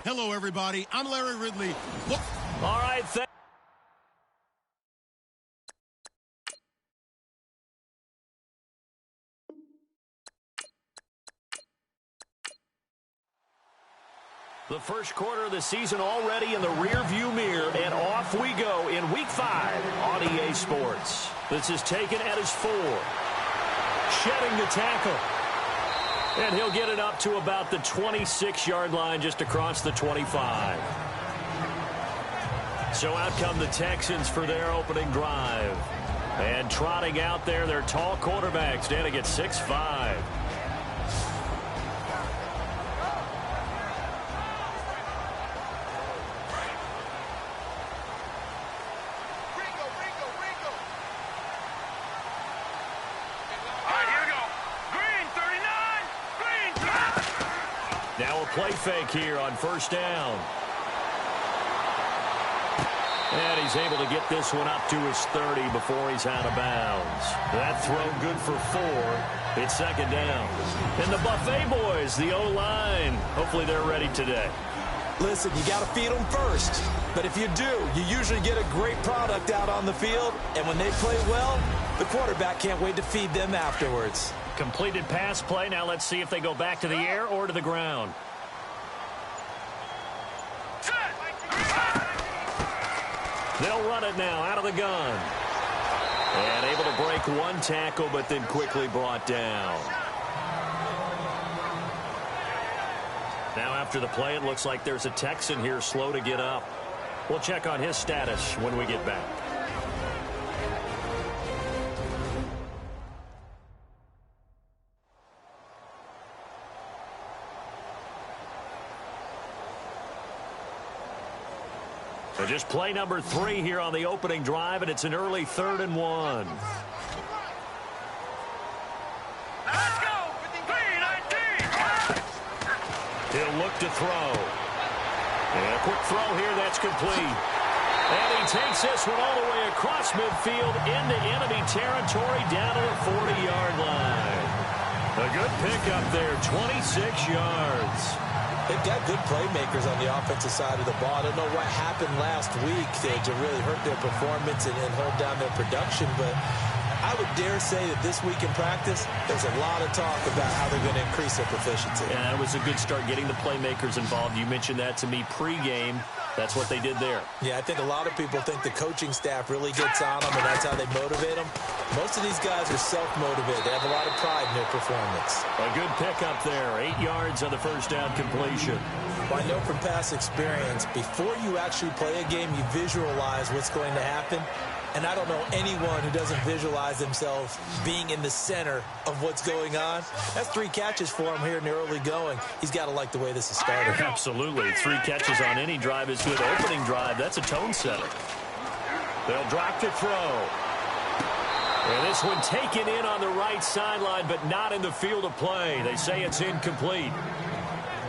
Hello, everybody. I'm Larry Ridley. Look. All right, the first quarter of the season already in the rearview mirror, and off we go in Week 5 on EA Sports. This is taken at his 4. Shedding the tackle. And he'll get it up to about the 26-yard line, just across the 25. So out come the Texans for their opening drive. And trotting out there, their tall quarterback, standing at 6'5". Now a play fake here on first down. And he's able to get this one up to his 30 before he's out of bounds. That throw good for 4. It's second down. And the Buffet boys, the O-line, hopefully they're ready today. Listen, you got to feed them first. But if you do, you usually get a great product out on the field. And when they play well, the quarterback can't wait to feed them afterwards. Completed pass play. Now let's see if they go back to the air or to the ground. They'll run it now out of the gun. And able to break one tackle, but then quickly brought down. Now after the play, it looks like there's a Texan here slow to get up. We'll check on his status when we get back. So just play number 3 here on the opening drive, and it's an early 3rd and 1. Let's go! 3-19! He'll look to throw. And a quick throw here, that's complete. And he takes this one all the way across midfield into enemy territory down to the 40-yard line. A good pickup there, 26 yards. They've got good playmakers on the offensive side of the ball. I don't know what happened last week to really hurt their performance and hold down their production, but I would dare say that this week in practice, there's a lot of talk about how they're going to increase their proficiency. Yeah, it was a good start getting the playmakers involved. You mentioned that to me pregame. That's what they did there. Yeah, I think a lot of people think the coaching staff really gets on them, and that's how they motivate them. Most of these guys are self-motivated. They have a lot of pride in their performance. A good pickup there. 8 yards on the first down completion. Well, I know from past experience, before you actually play a game, you visualize what's going to happen. And I don't know anyone who doesn't visualize themselves being in the center of what's going on. That's 3 catches for him here in the early going. He's got to like the way this is started. Absolutely. 3 catches on any drive is good. Opening drive, that's a tone setter. They'll drop to throw. And this one taken in on the right sideline, but not in the field of play. They say it's incomplete.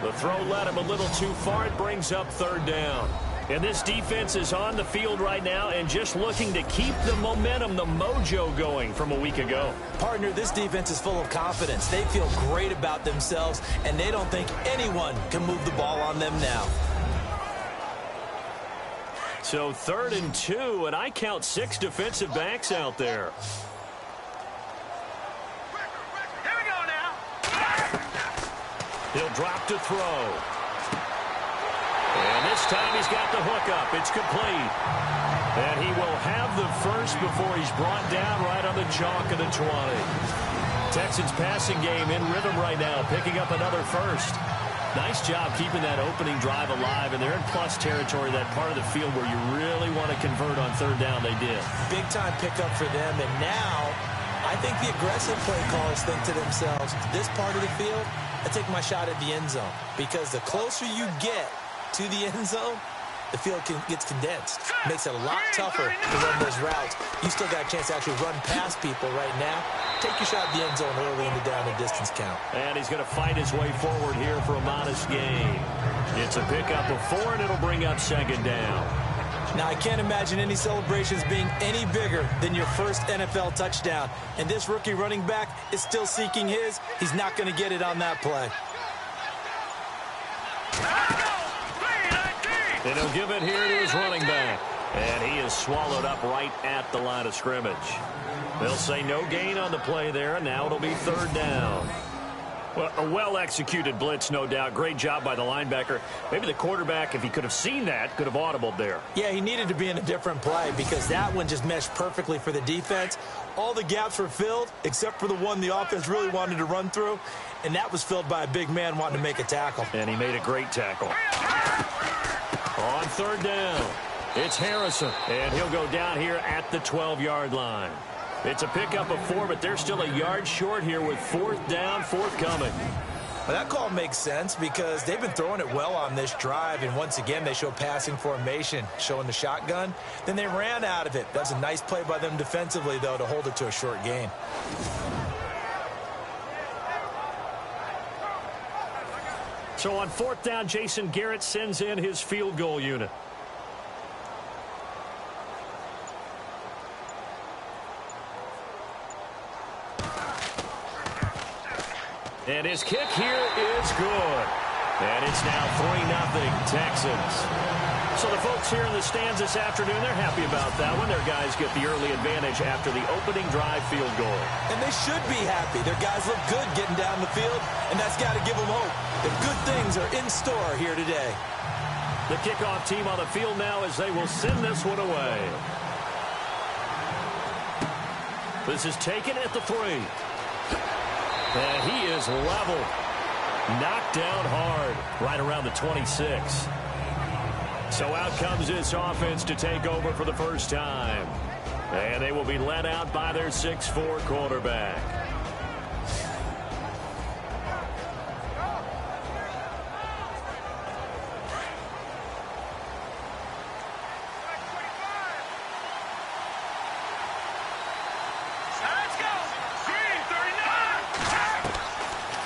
The throw led him a little too far. It brings up 3rd down. And this defense is on the field right now and just looking to keep the momentum, the mojo going from a week ago. Partner, this defense is full of confidence. They feel great about themselves, and they don't think anyone can move the ball on them now. So 3rd and 2, and I count 6 defensive backs out there. Here we go now. He'll drop to throw. And this time he's got the hook up. It's complete. And he will have the first before he's brought down right on the chalk of the 20. Texans passing game in rhythm right now, picking up another first. Nice job keeping that opening drive alive, and they're in plus territory, that part of the field where you really want to convert on 3rd down. They did. Big-time pickup for them, and now I think the aggressive play callers think to themselves, this part of the field, I take my shot at the end zone, because the closer you get to the end zone, the field gets condensed. Makes it a lot tougher to run those routes. You still got a chance to actually run past people right now. Take your shot at the end zone early in the down and distance count. And he's going to fight his way forward here for a modest gain. It's a pickup of 4, and it'll bring up 2nd down. Now, I can't imagine any celebrations being any bigger than your first NFL touchdown. And this rookie running back is still seeking his. He's not going to get it on that play. Let's go! And he'll give it here to his running back. And he is swallowed up right at the line of scrimmage. They'll say no gain on the play there, and now it'll be third down. Well, a well-executed blitz, no doubt. Great job by the linebacker. Maybe the quarterback, if he could have seen that, could have audibled there. Yeah, he needed to be in a different play because that one just meshed perfectly for the defense. All the gaps were filled except for the one the offense really wanted to run through, and that was filled by a big man wanting to make a tackle. And he made a great tackle. On third down, it's Harrison, and he'll go down here at the 12-yard line. It's a pickup of 4, but they're still a yard short here with fourth down, forthcoming. Well, that call makes sense because they've been throwing it well on this drive, and once again they show passing formation, showing the shotgun. Then they ran out of it. That's a nice play by them defensively, though, to hold it to a short gain. So on fourth down, Jason Garrett sends in his field goal unit. And his kick here is good. And it's now 3-0 Texans. So the folks here in the stands this afternoon, they're happy about that one. Their guys get the early advantage after the opening drive field goal. And they should be happy. Their guys look good getting down the field, and that's got to give them hope that good things are in store here today. The kickoff team on the field now as they will send this one away. This is taken at the 3. And he is level. Knocked down hard right around the 26. So out comes this offense to take over for the first time. And they will be led out by their 6'4" quarterback.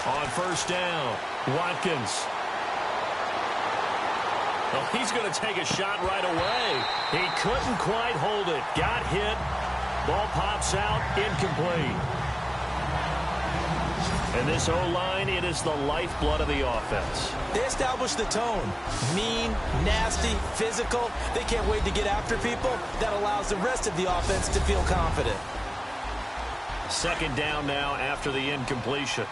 On first down, Watkins. Well, he's going to take a shot right away. He couldn't quite hold it. Got hit. Ball pops out, incomplete. And this O-line, it is the lifeblood of the offense. They establish the tone. Mean, nasty, physical. They can't wait to get after people. That allows the rest of the offense to feel confident. Second down now after the incompletion.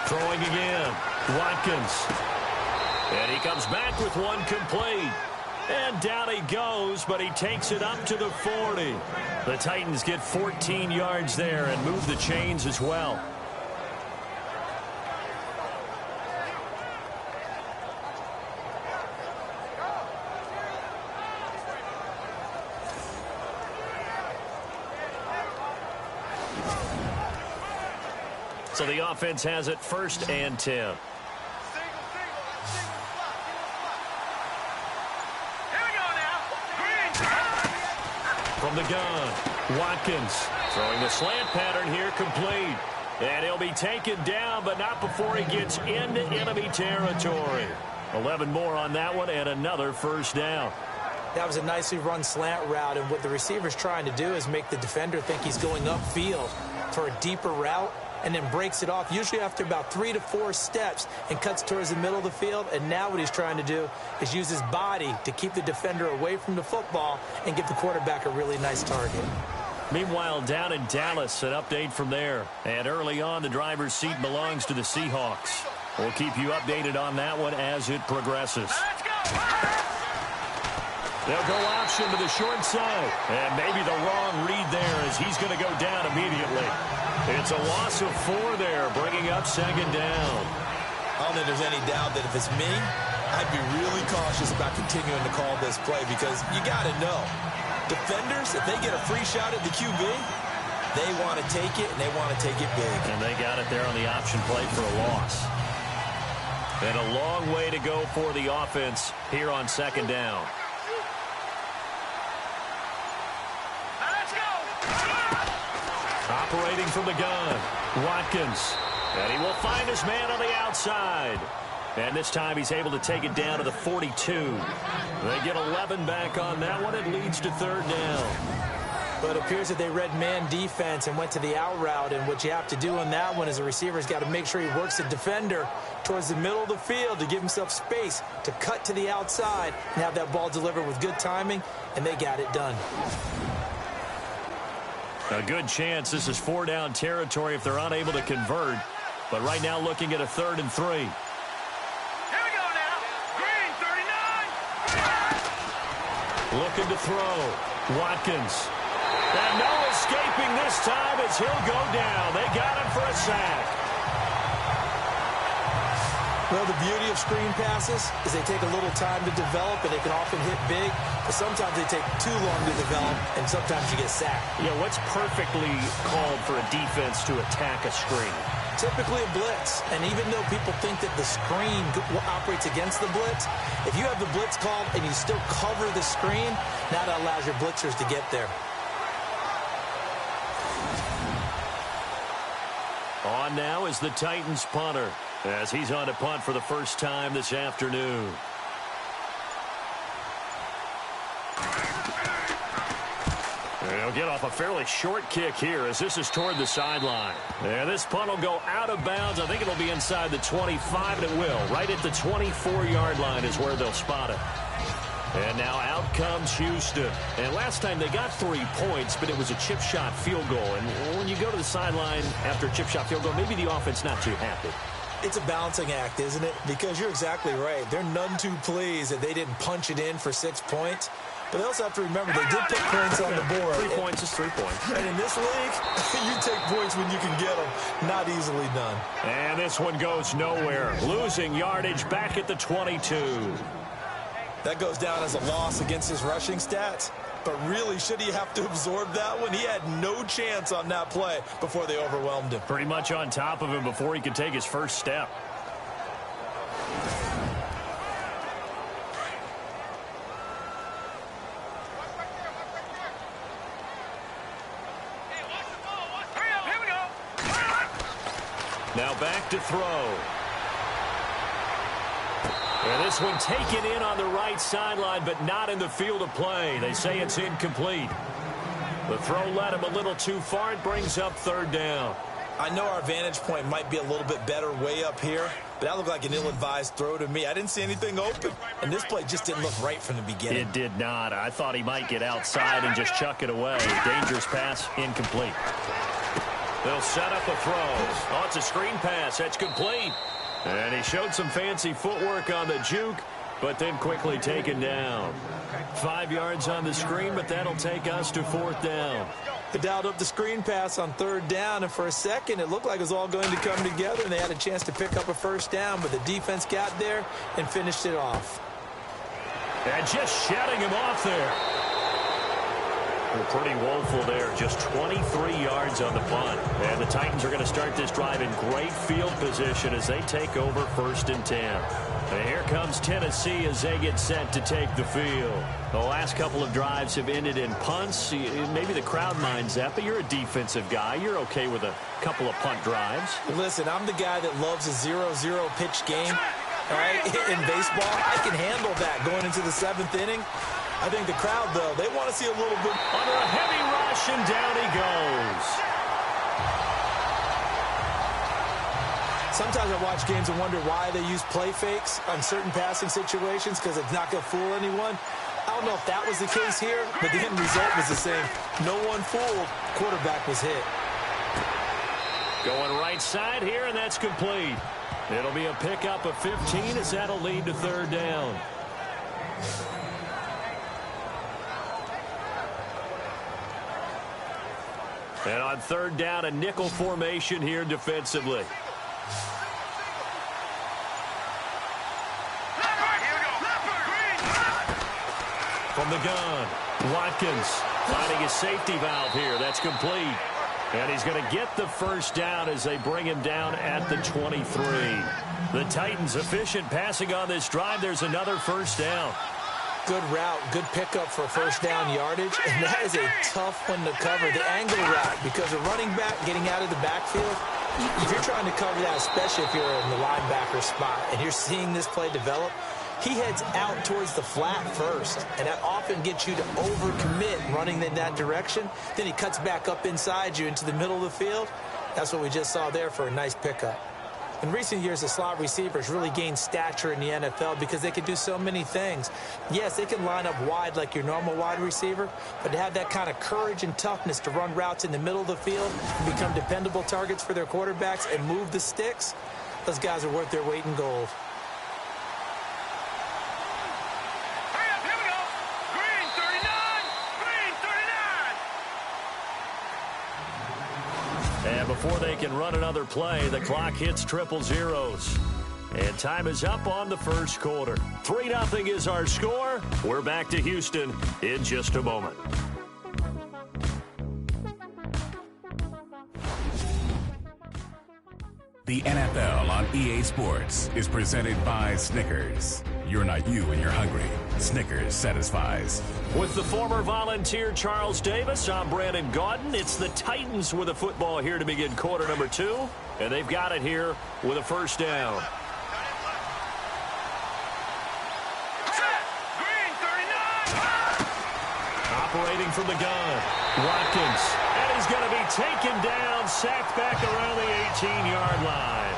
Throwing again, Watkins. And he comes back with one complete. And down he goes, but he takes it up to the 40. The Titans get 14 yards there and move the chains as well. So the offense has it first and 10. From the gun, Watkins throwing the slant pattern here, complete. And he'll be taken down, but not before he gets into enemy territory. 11 more on that one and another first down. That was a nicely run slant route, and what the receiver's trying to do is make the defender think he's going upfield for a deeper route, and then breaks it off, usually after about 3 to 4 steps, and cuts towards the middle of the field. And now what he's trying to do is use his body to keep the defender away from the football and give the quarterback a really nice target. Meanwhile, down in Dallas, an update from there. And early on, the driver's seat belongs to the Seahawks. We'll keep you updated on that one as it progresses. They'll go option to the short side. And maybe the wrong read there as he's going to go down immediately. It's a loss of 4 there, bringing up second down. I don't think there's any doubt that if it's me, I'd be really cautious about continuing to call this play because you got to know, defenders, if they get a free shot at the QB, they want to take it, and they want to take it big. And they got it there on the option play for a loss. And a long way to go for the offense here on second down. Operating from the gun, Watkins. And he will find his man on the outside. And this time he's able to take it down to the 42. They get 11 back on that one. It leads to third down. But it appears that they read man defense and went to the out route. And what you have to do on that one is a receiver's got to make sure he works the defender towards the middle of the field to give himself space to cut to the outside and have that ball delivered with good timing, and they got it done. A good chance this is 4-down territory if they're unable to convert. But right now looking at a 3rd and 3. Here we go now. Green, 39. Looking to throw. Watkins. And no escaping this time as he'll go down. They got him for a sack. Well, the beauty of screen passes is they take a little time to develop, and they can often hit big, but sometimes they take too long to develop, and sometimes you get sacked. Yeah, what's perfectly called for a defense to attack a screen? Typically a blitz, and even though people think that the screen operates against the blitz, if you have the blitz called and you still cover the screen, now that allows your blitzers to get there. On now is the Titans punter, as he's on to punt for the first time this afternoon. He'll get off a fairly short kick here as this is toward the sideline. And this punt will go out of bounds. I think it'll be inside the 25, and it will. Right at the 24-yard line is where they'll spot it. And now out comes Houston. And last time they got 3 points, but it was a chip shot field goal. And when you go to the sideline after a chip shot field goal, maybe the offense not too happy. It's a balancing act, isn't it? Because you're exactly right. They're none too pleased that they didn't punch it in for 6 points. But they also have to remember they did put points on the board. 3 points is 3 points. And in this league, you take points when you can get them. Not easily done. And this one goes nowhere. Losing yardage back at the 22. That goes down as a loss against his rushing stats. But really, should he have to absorb that one? He had no chance on that play before they overwhelmed him. Pretty much on top of him before he could take his first step. Here we go. Now back to throw. And this one taken in on the right sideline, but not in the field of play. They say it's incomplete. The throw led him a little too far. It brings up 3rd down. I know our vantage point might be a little bit better way up here, but that looked like an ill-advised throw to me. I didn't see anything open, and this play just didn't look right from the beginning. It did not. I thought he might get outside and just chuck it away. Dangerous pass, incomplete. They'll set up a throw. Oh, it's a screen pass. That's complete. And he showed some fancy footwork on the juke, but then quickly taken down. 5 yards on the screen, but that'll take us to 4th down. They dialed up the screen pass on 3rd down, and for a second, it looked like it was all going to come together, and they had a chance to pick up a 1st down, but the defense got there and finished it off. And just shutting him off there. Well, pretty woeful there. Just 23 yards on the punt. And the Titans are going to start this drive in great field position as they take over 1st and 10. And here comes Tennessee as they get set to take the field. The last couple of drives have ended in punts. Maybe the crowd minds that, but you're a defensive guy. You're okay with a couple of punt drives. Listen, I'm the guy that loves a 0-0 pitch game. All right, in baseball, I can handle that going into the 7th inning. I think the crowd, though, they want to see a little bit. Under a heavy rush, and down he goes. Sometimes I watch games and wonder why they use play fakes on certain passing situations because it's not going to fool anyone. I don't know if that was the case here, but the end result was the same. No one fooled. Quarterback was hit. Going right side here, and that's complete. It'll be a pickup of 15 as that'll lead to 3rd down. And on 3rd down, a nickel formation here defensively. From the gun, Watkins finding a safety valve here. That's complete. And he's going to get the 1st down as they bring him down at the 23. The Titans efficient passing on this drive. There's another 1st down. Good route, good pickup for 1st down yardage, and that is a tough one to cover, the angle route, because a running back getting out of the backfield, if you're trying to cover that, especially if you're in the linebacker spot and you're seeing this play develop, he heads out towards the flat first, and that often gets you to overcommit running in that direction. Then he cuts back up inside you into the middle of the field. That's what we just saw there for a nice pickup. In recent years, the slot receivers really gained stature in the NFL because they can do so many things. Yes, they can line up wide like your normal wide receiver, but to have that kind of courage and toughness to run routes in the middle of the field and become dependable targets for their quarterbacks and move the sticks, those guys are worth their weight in gold. Hurry up, here we go. Green 39. Green 39. And before they can run another play, the clock hits triple zeros. And time is up on the first quarter. 3-0 is our score. We're back to Houston in just a moment. The NFL on EA Sports is presented by Snickers. You're not you when you're hungry. Snickers satisfies. With the former Volunteer Charles Davis, I'm Brandon Gaudin. It's the Titans with a football here to begin quarter number 2. And they've got it here with a first down. Set. Green 39. Operating from the gun, Watkins. And he's going to be taken down, sacked back around the 18-yard line.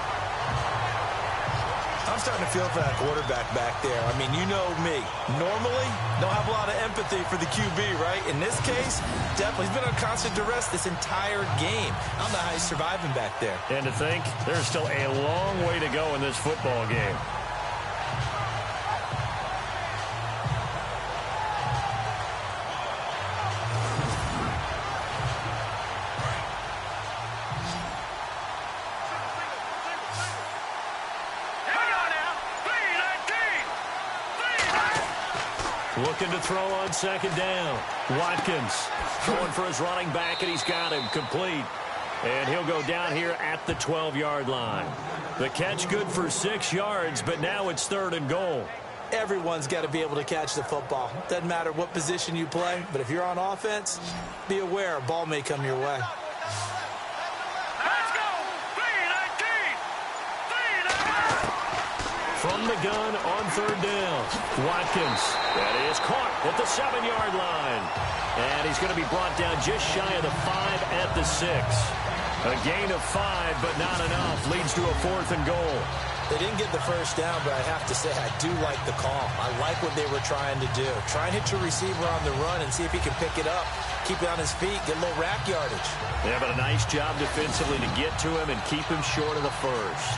I'm starting to feel for that quarterback back there. I mean, you know me. Normally, don't have a lot of empathy for the QB, right? In this case, definitely. He's been on constant duress this entire game. I don't know how he's surviving back there. And to think, there's still a long way to go in this football game. Looking to throw on second down. Watkins throwing for his running back, and he's got him complete. And he'll go down here at the 12-yard line. The catch good for 6 yards, but now it's 3rd and goal. Everyone's got to be able to catch the football. Doesn't matter what position you play, but if you're on offense, be aware a ball may come your way. Let's go. Green 19. From the gun on 3rd down. Watkins. That is caught at the 7-yard line. And he's going to be brought down just shy of the 5 at the 6. A gain of 5, but not enough. Leads to a 4th and goal. They didn't get the first down, but I have to say I do like the call. I like what they were trying to do. Try and hit your receiver on the run and see if he can pick it up. Keep it on his feet, get a little rack yardage. Yeah, but a nice job defensively to get to him and keep him short of the first.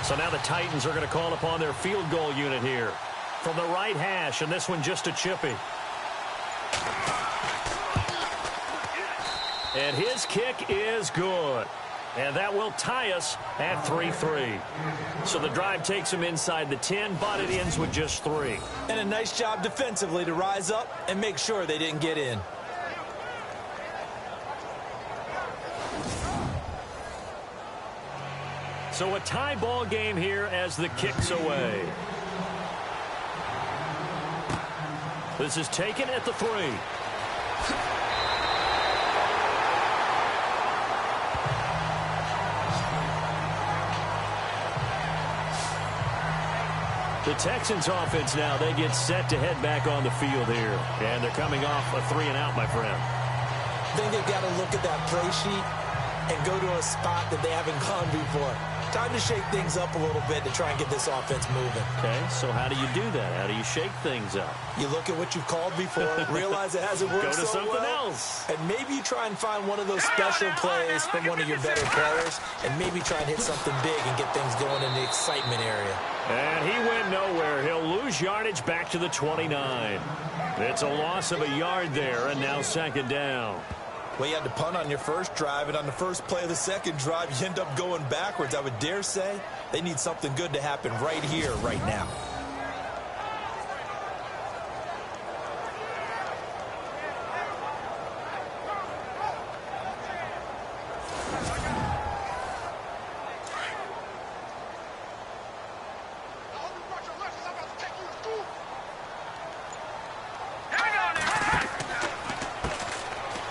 So now the Titans are going to call upon their field goal unit here. From the right hash, and this one just a chippy. And his kick is good. And that will tie us at 3-3. So the drive takes him inside the 10, but it ends with just 3. And a nice job defensively to rise up and make sure they didn't get in. So a tie ball game here as the kick's away. This is taken at the 3. The Texans offense now, they get set to head back on the field here. And they're coming off a 3-and-out, my friend. I think they've got to look at that play sheet and go to a spot that they haven't gone before. Time to shake things up a little bit to try and get this offense moving. Okay, so how do you do that? How do you shake things up? You look at what you've called before, realize it hasn't worked Go to so something well, else. and maybe you try and find one of those special plays from one of your better players, and maybe try and hit something big and get things going in the excitement area. And he went nowhere. He'll lose yardage back to the 29. It's a loss of a yard there, and now 2nd down. Well, you had to punt on your first drive, and on the first play of the second drive, you end up going backwards. I would dare say they need something good to happen right here, right now.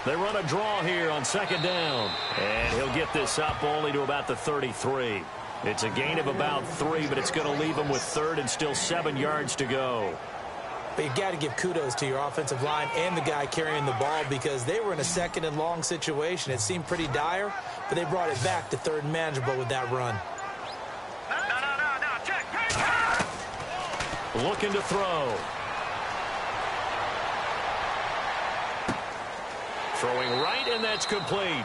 They run a draw here on 2nd down. And he'll get this up only to about the 33. It's a gain of about 3, but it's going to leave them with 3rd and still 7 yards to go. But you've got to give kudos to your offensive line and the guy carrying the ball because they were in a 2nd and long situation. It seemed pretty dire, but they brought it back to 3rd and manageable with that run. Looking to throw. Throwing right, and that's complete.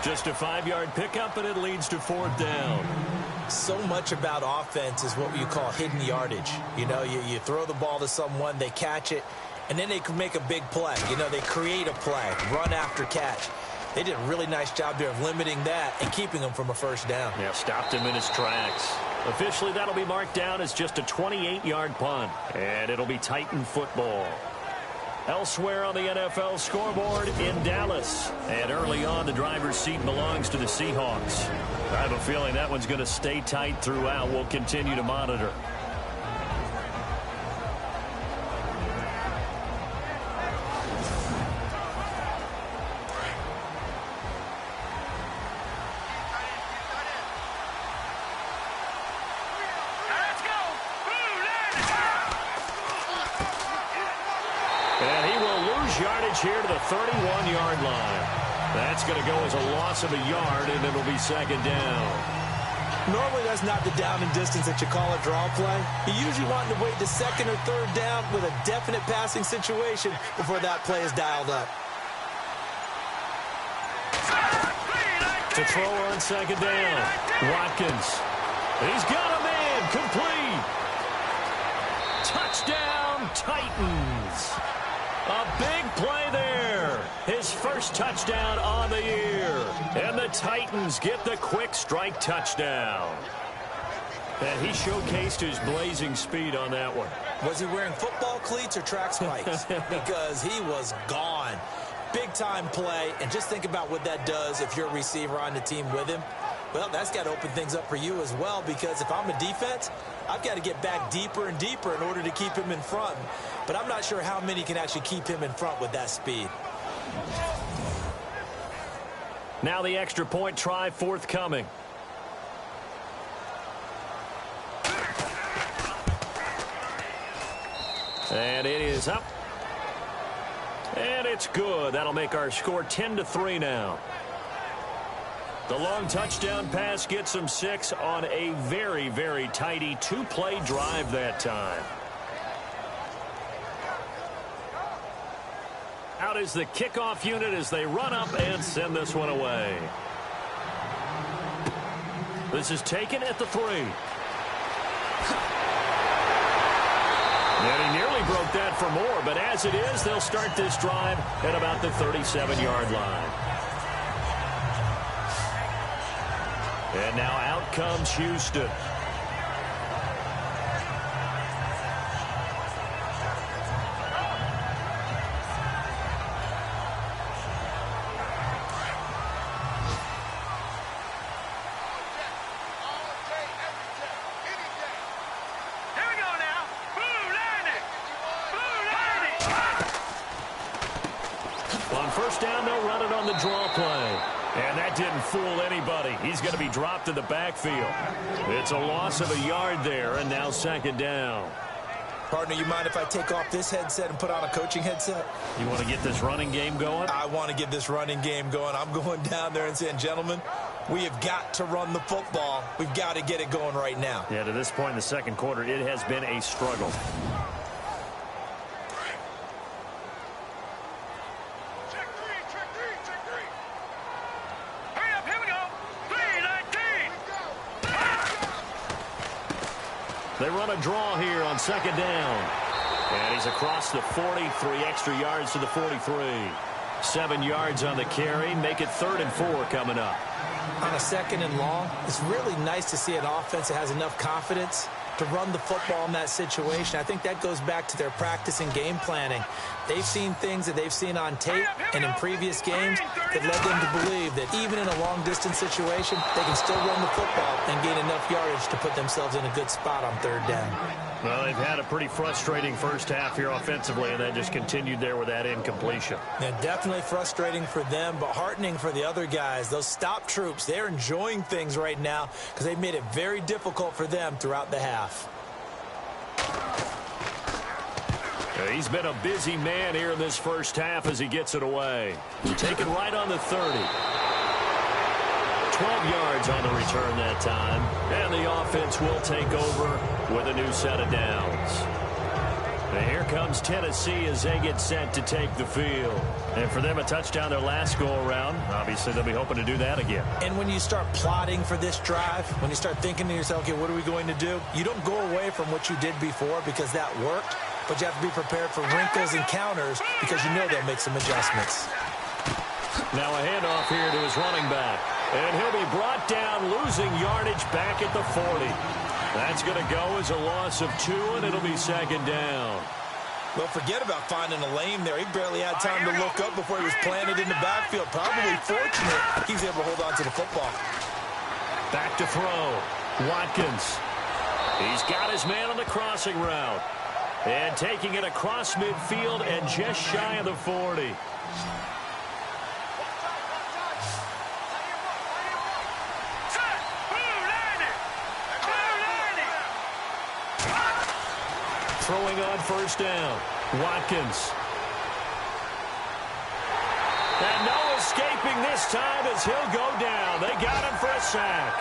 Just a 5-yard pickup, and it leads to 4th down. So much about offense is what you call hidden yardage. You know, you throw the ball to someone, they catch it, and then they can make a big play. You know, they create a play, run after catch. They did a really nice job there of limiting that and keeping them from a 1st down. Yeah, stopped him in his tracks. Officially, that'll be marked down as just a 28-yard punt, and it'll be Titan football. Elsewhere on the NFL scoreboard in Dallas. And early on, the driver's seat belongs to the Seahawks. I have a feeling that one's going to stay tight throughout. We'll continue to monitor. Here to the 31-yard line. That's going to go as a loss of a yard, and it'll be 2nd down. Normally, that's not the down and distance that you call a draw play. You usually want to wait to 2nd or 3rd down with a definite passing situation before that play is dialed up. To throw on 2nd down. Watkins. He's got a man. Complete. Touchdown, Titans. A big play there. His first touchdown on the year. And the Titans get the quick strike touchdown. And he showcased his blazing speed on that one. Was he wearing football cleats or track spikes? Because he was gone. Big-time play. And just think about what that does if you're a receiver on the team with him. Well, that's got to open things up for you as well, because if I'm a defense, I've got to get back deeper and deeper in order to keep him in front. But I'm not sure how many can actually keep him in front with that speed. Now the extra point try forthcoming. And it is up. And it's good. That'll make our score 10-3 now. The long touchdown pass gets them 6 on a very, very tidy 2-play drive that time. Out is the kickoff unit as they run up and send this one away. This is taken at the 3. And he nearly broke that for more, but as it is, they'll start this drive at about the 37-yard line. And now out comes Houston. On 1st down, they'll run it on the draw play. And that didn't fool anybody. He's going to be dropped in the backfield. It's a loss of a yard there, and now 2nd down. Partner, you mind if I take off this headset and put on a coaching headset? You want to get this running game going? I want to get this running game going. I'm going down there and saying, gentlemen, we have got to run the football. We've got to get it going right now. Yeah, to this point in the 2nd quarter, it has been a struggle. They run a draw here on 2nd down. And he's across the 40, 3 extra yards to the 43. 7 yards on the carry. Make it 3rd and 4 coming up. On a 2nd and long, it's really nice to see an offense that has enough confidence to run the football in that situation. I think that goes back to their practice and game planning. They've seen things that they've seen on tape and in previous games that led them to believe that even in a long-distance situation, they can still run the football and gain enough yardage to put themselves in a good spot on 3rd down. Well, they've had a pretty frustrating first half here offensively, and then just continued there with that incompletion. Yeah, definitely frustrating for them, but heartening for the other guys. Those stop troops, they're enjoying things right now because they've made it very difficult for them throughout the half. He's been a busy man here in this first half as he gets it away. Taken right on the 30. 12 yards on the return that time. And the offense will take over with a new set of downs. And here comes Tennessee as they get set to take the field. And for them, a touchdown their last go-around. Obviously, they'll be hoping to do that again. And when you start plotting for this drive, when you start thinking to yourself, okay, what are we going to do? You don't go away from what you did before because that worked. But you have to be prepared for wrinkles and counters because you know they'll make some adjustments. Now a handoff here to his running back. And he'll be brought down, losing yardage back at the 40. That's going to go as a loss of 2, and it'll be second down. Well, forget about finding a lane there. He barely had time to look up before he was planted in the backfield. Probably fortunate he's able to hold on to the football. Back to throw. Watkins. He's got his man on the crossing route. And taking it across midfield and just shy of the 40. Throwing on first down. Watkins. And no escaping this time as he'll go down. They got him for a sack.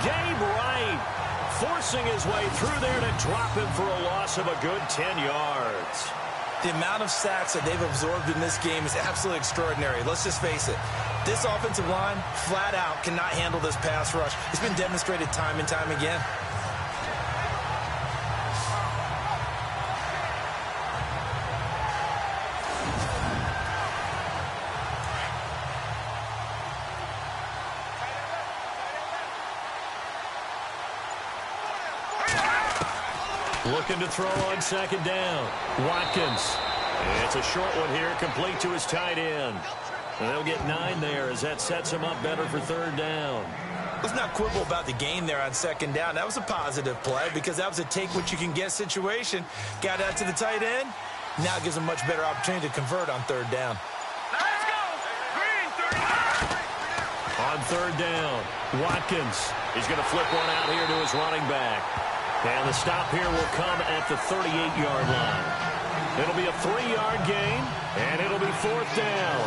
Gabe Wright forcing his way through there to drop him for a loss of a good 10 yards. The amount of sacks that they've absorbed in this game is absolutely extraordinary. Let's just face it. This offensive line, flat out, cannot handle this pass rush. It's been demonstrated time and time again. Looking to throw on second down. Watkins. It's a short one here, complete to his tight end. And they'll get 9 there as that sets him up better for third down. Let's not quibble about the gain there on second down. That was a positive play because that was a take-what-you-can-get situation. Got out to the tight end. Now it gives him a much better opportunity to convert on third down. Let's go. Green, 30. On third down, Watkins. He's going to flip one out here to his running back. And the stop here will come at the 38-yard line. It'll be a 3-yard gain, and it'll be fourth down.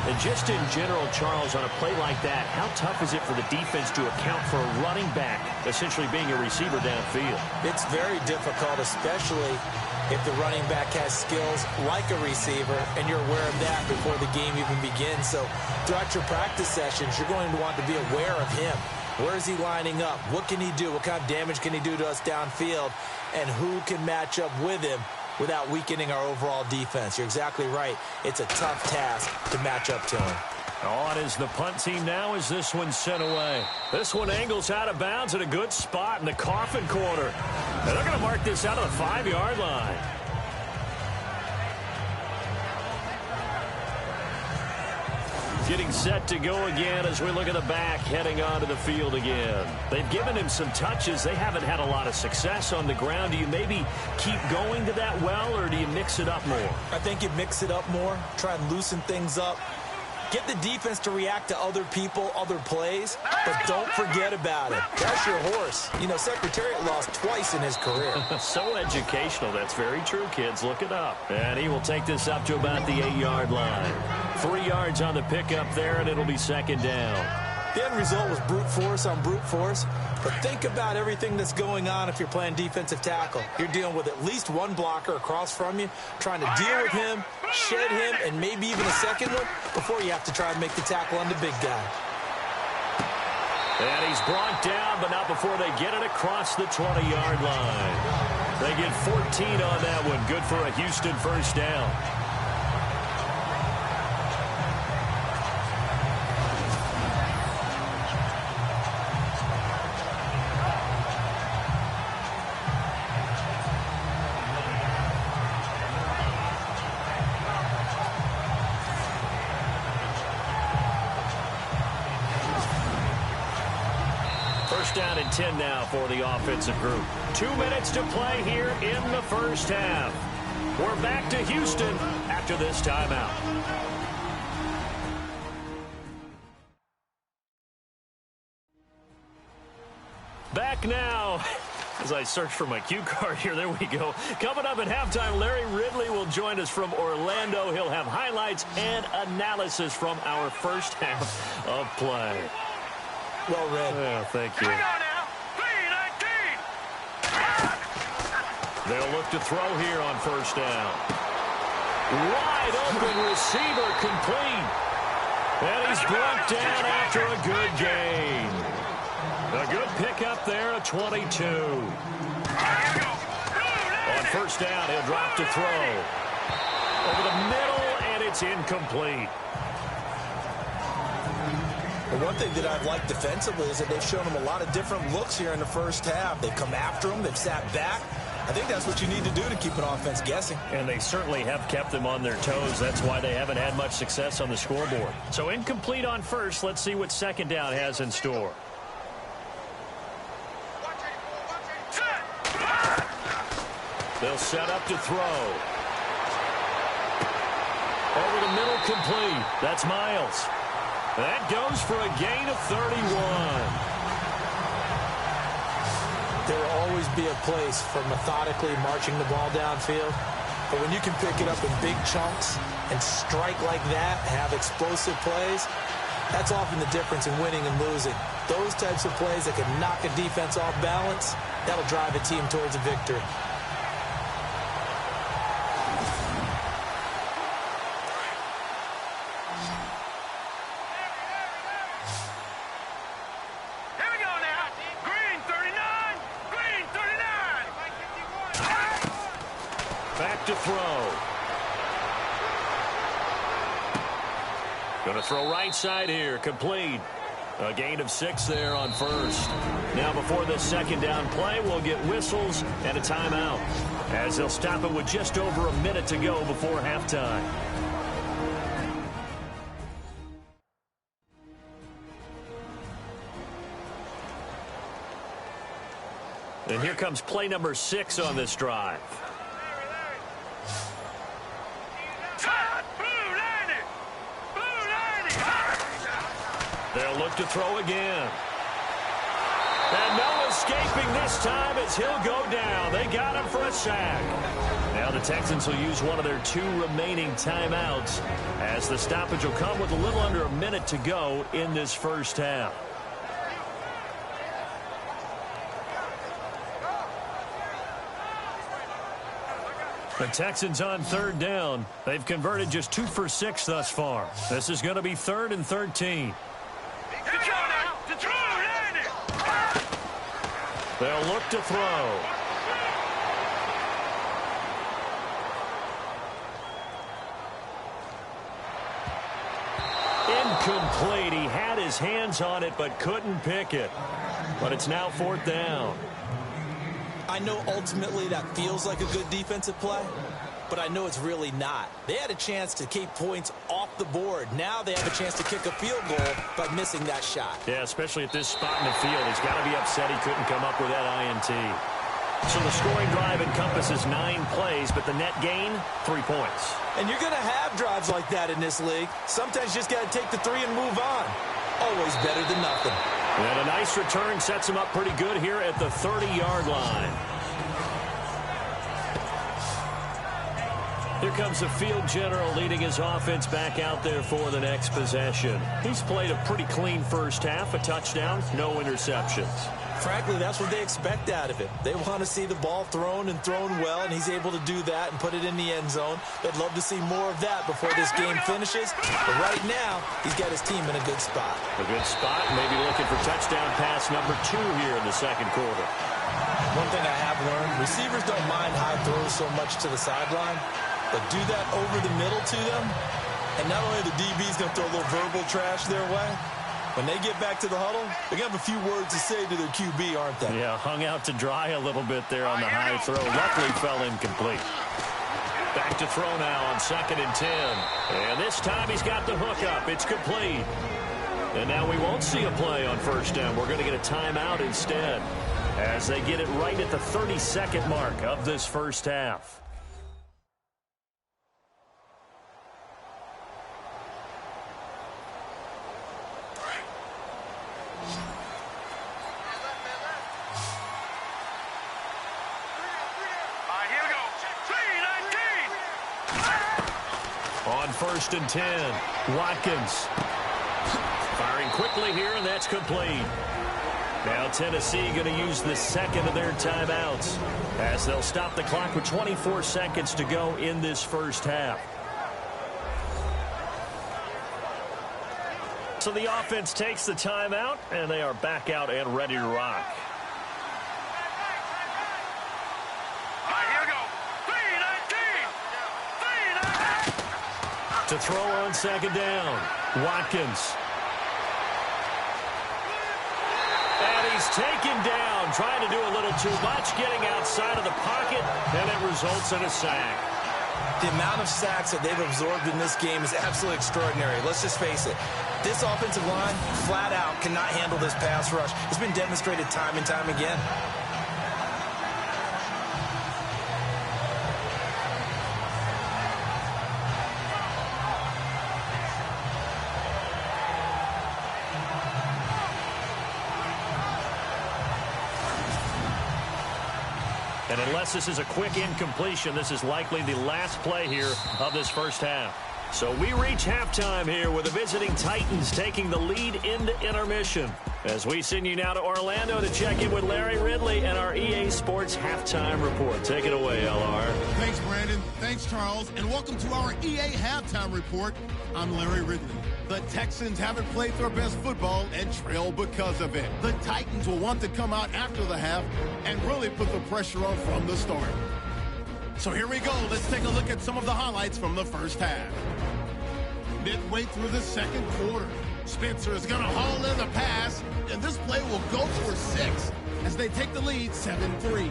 And just in general, Charles, on a play like that, how tough is it for the defense to account for a running back essentially being a receiver downfield? It's very difficult, especially if the running back has skills like a receiver, and you're aware of that before the game even begins. So throughout your practice sessions, you're going to want to be aware of him. Where is he lining up? What can he do? What kind of damage can he do to us downfield? And who can match up with him without weakening our overall defense? You're exactly right. It's a tough task to match up to him. On is the punt team now as this one's sent away. This one angles out of bounds at a good spot in the coffin corner. And they're going to mark this out of the 5-yard line. Getting set to go again as we look at the back heading onto the field again. They've given him some touches. They haven't had a lot of success on the ground. Do you maybe keep going to that well, or do you mix it up more? I think you mix it up more, try and loosen things up. Get the defense to react to other people, other plays, but don't forget about it. That's your horse. You know, Secretariat lost twice in his career. So educational. That's very true, kids. Look it up. And he will take this up to about the 8-yard line. 3 yards on the pickup there, and it'll be second down. The end result was brute force on brute force. But think about everything that's going on if you're playing defensive tackle. You're dealing with at least one blocker across from you, trying to deal with him, shed him, and maybe even a second one before you have to try and make the tackle on the big guy. And he's brought down, but not before they get it across the 20-yard line. They get 14 on that one. Good for a Houston first down. First down and 10 now for the offensive group. 2 minutes to play here in the first half. We're back to Houston after this timeout. Back now. As I search for my cue card here, there we go. Coming up at halftime, Larry Ridley will join us from Orlando. He'll have highlights and analysis from our first half of play. Well read. Yeah, thank you. They'll look to throw here on first down. Wide open receiver complete. And he's brought down after a good gain. A good pickup there, a 22. On first down, he'll drop to throw. Over the middle, and it's incomplete. Well, one thing that I've liked defensively is that they've shown him a lot of different looks here in the first half. They've come after him. They've sat back. I think that's what you need to do to keep an offense guessing. And they certainly have kept them on their toes. That's why they haven't had much success on the scoreboard. So incomplete on first. Let's see what second down has in store. They'll set up to throw. Over the middle, complete. That's Miles. That goes for a gain of 31. There will always be a place for methodically marching the ball downfield. But when you can pick it up in big chunks and strike like that, have explosive plays, that's often the difference in winning and losing. Those types of plays that can knock a defense off balance, that'll drive a team towards a victory. To throw. Going to throw right side here. Complete. A gain of 6 there on first. Now before the second down play, we'll get whistles and a timeout, as they'll stop it with just over a minute to go before halftime. And here comes play number 6 on this drive. They'll look to throw again. And no escaping this time as he'll go down. They got him for a sack. Now the Texans will use one of their 2 remaining timeouts, as the stoppage will come with a little under a minute to go in this first half. The Texans on third down. They've converted just 2 for 6 thus far. This is going to be 3rd and 13. They'll look to throw. Incomplete. He had his hands on it but couldn't pick it. But it's now 4th down. I know ultimately that feels like a good defensive play, but I know it's really not. They had a chance to keep points off the board. Now they have a chance to kick a field goal by missing that shot. Yeah, especially at this spot in the field. He's got to be upset he couldn't come up with that INT. So the scoring drive encompasses 9 plays, but the net gain, 3 points. And you're going to have drives like that in this league. Sometimes you just got to take the 3 and move on. Always better than nothing. And a nice return sets him up pretty good here at the 30-yard line. Here comes the field general leading his offense back out there for the next possession. He's played a pretty clean first half, a touchdown, no interceptions. Frankly, that's what they expect out of him. They want to see the ball thrown and thrown well, and he's able to do that and put it in the end zone. They'd love to see more of that before this game finishes. But right now, he's got his team in a good spot. A good spot, maybe looking for touchdown pass number 2 here in the second quarter. One thing I have learned, receivers don't mind high throws so much to the sideline, but do that over the middle to them, and not only the DB's going to throw a little verbal trash their way, when they get back to the huddle, they're going to have a few words to say to their QB, aren't they? Yeah, hung out to dry a little bit there on the high throw. Luckily fell incomplete. Back to throw now on 2nd and 10. And this time he's got the hook up. It's complete. And now we won't see a play on first down. We're going to get a timeout instead as they get it right at the 30-second mark of this first half. On 1st and 10, Watkins firing quickly here, and that's complete. Now Tennessee going to use the second of their timeouts as they'll stop the clock with 24 seconds to go in this first half. So the offense takes the timeout, and they are back out and ready to rock. To throw on second down, Watkins. And he's taken down, trying to do a little too much, getting outside of the pocket, and it results in a sack. The amount of sacks that they've absorbed in this game is absolutely extraordinary. Let's just face it. This offensive line, flat out, cannot handle this pass rush. It's been demonstrated time and time again. And unless this is a quick incompletion, this is likely the last play here of this first half. So we reach halftime here with the visiting Titans taking the lead into intermission. As we send you now to Orlando to check in with Larry Ridley and our EA Sports Halftime Report. Take it away, LR. Thanks, Brandon. Thanks, Charles. And welcome to our EA Halftime Report. I'm Larry Ridley. The Texans haven't played their best football and trail because of it. The Titans will want to come out after the half and really put the pressure on from the start. So here we go. Let's take a look at some of the highlights from the first half. Midway through the second quarter, Spencer is going to haul in the pass, and this play will go for 6 as they take the lead 7-3.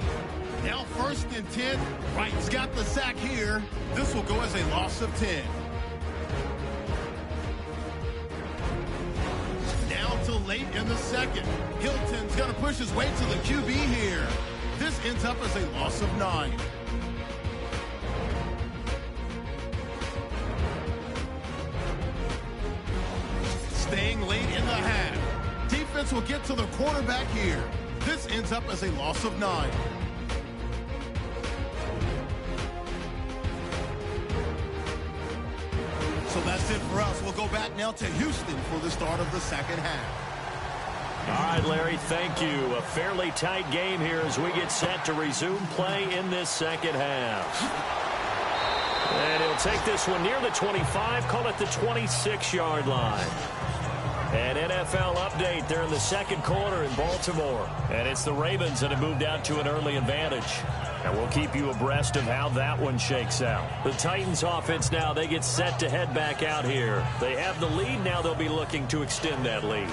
Now 1st and 10, Wright's got the sack here. This will go as a loss of 10. Late in the second, Hilton's going to push his way to the QB here. This ends up as a loss of 9. Staying late in the half, defense will get to the quarterback here. This ends up as a loss of 9. So that's it for us. We'll go back now to Houston for the start of the second half. All right, Larry, thank you. A fairly tight game here as we get set to resume play in this second half. And he'll take this one near the 25, call it the 26-yard line. An NFL update there in the second quarter in Baltimore. And it's the Ravens that have moved out to an early advantage. And we'll keep you abreast of how that one shakes out. The Titans offense now, they get set to head back out here. They have the lead. Now they'll be looking to extend that lead.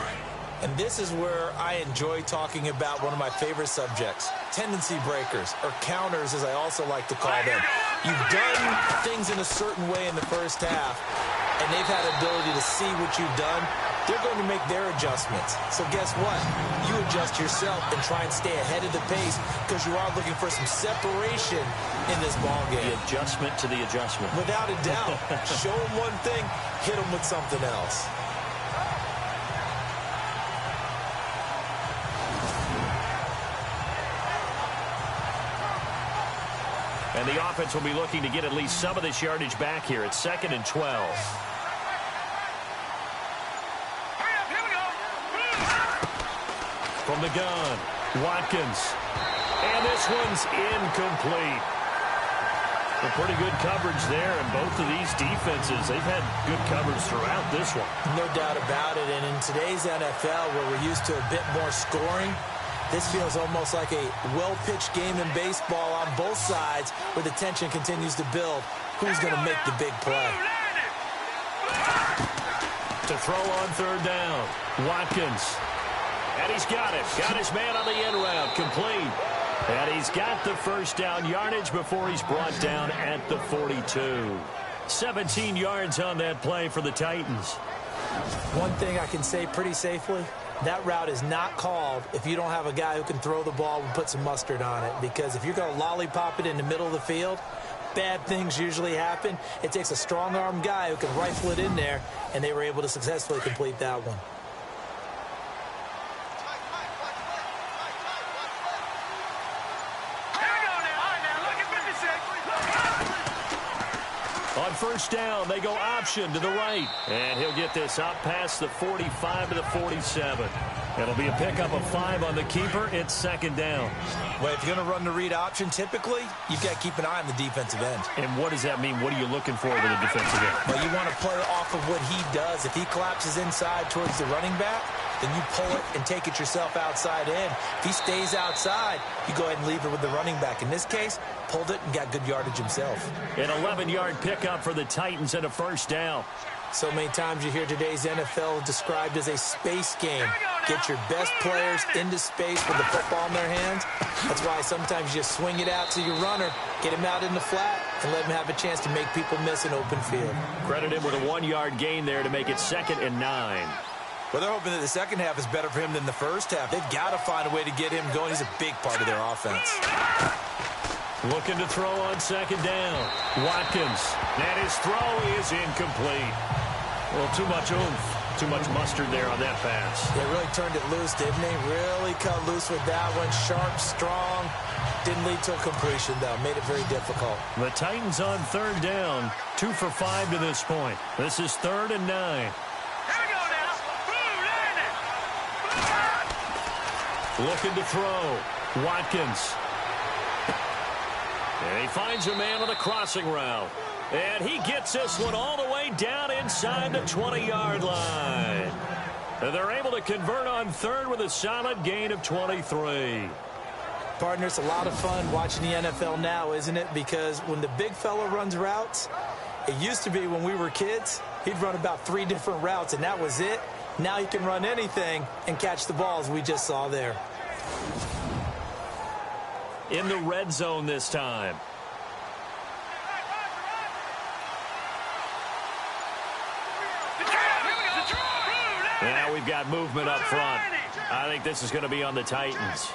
And this is where I enjoy talking about one of my favorite subjects, tendency breakers, or counters as I also like to call them. You've done things in a certain way in the first half, and they've had the ability to see what you've done. They're going to make their adjustments. So guess what? You adjust yourself and try and stay ahead of the pace because you are looking for some separation in this ballgame. The adjustment to the adjustment. Without a doubt. Show them one thing, hit them with something else. And the offense will be looking to get at least some of this yardage back here. It's 2nd and 12. From the gun, Watkins. And this one's incomplete. Well, pretty good coverage there, and both of these defenses, they've had good coverage throughout this one. No doubt about it, and in today's NFL, where we're used to a bit more scoring, this feels almost like a well-pitched game in baseball on both sides where the tension continues to build. Who's going to make the big play? To throw on 3rd down, Watkins. And he's got it. Got his man on the end route. Complete. And he's got the first down yardage before he's brought down at the 42. 17 yards on that play for the Titans. One thing I can say pretty safely, that route is not called if you don't have a guy who can throw the ball and put some mustard on it. Because if you're going to lollipop it in the middle of the field, bad things usually happen. It takes a strong-armed guy who can rifle it in there, and they were able to successfully complete that one. On first down, they go option to the right. And he'll get this up past the 45 to the 47. It'll be a pickup of 5 on the keeper. It's second down. Well, if you're going to run the read option, typically, you've got to keep an eye on the defensive end. And what does that mean? What are you looking for with a defensive end? Well, you want to play off of what he does. If he collapses inside towards the running back, then you pull it and take it yourself outside in. If he stays outside, you go ahead and leave it with the running back. In this case, pulled it and got good yardage himself. An 11-yard pickup for the Titans and a first down. So many times you hear today's NFL described as a space game. Get your best players into space with the football in their hands. That's why sometimes you just swing it out to your runner, get him out in the flat, and let him have a chance to make people miss an open field. Credit him with a 1-yard gain there to make it 2nd and 9. Well, they're hoping that the second half is better for him than the first half. They've got to find a way to get him going. He's a big part of their offense. Looking to throw on second down. Watkins. And his throw is incomplete. Well, too much oomph. Too much mustard there on that pass. They really turned it loose, didn't they? Really cut loose with that one. Sharp, strong. Didn't lead to a completion, though. Made it very difficult. The Titans on third down. 2 for 5 to this point. This is 3rd and 9. Looking to throw. Watkins. And he finds a man on the crossing route. And he gets this one all the way down inside the 20-yard line. And they're able to convert on third with a solid gain of 23. Partner, it's a lot of fun watching the NFL now, isn't it? Because when the big fella runs routes, it used to be when we were kids, he'd run about 3 different routes, and that was it. Now he can run anything and catch the balls we just saw there. In the red zone this time. Now we've got movement up front. I think this is going to be on the Titans.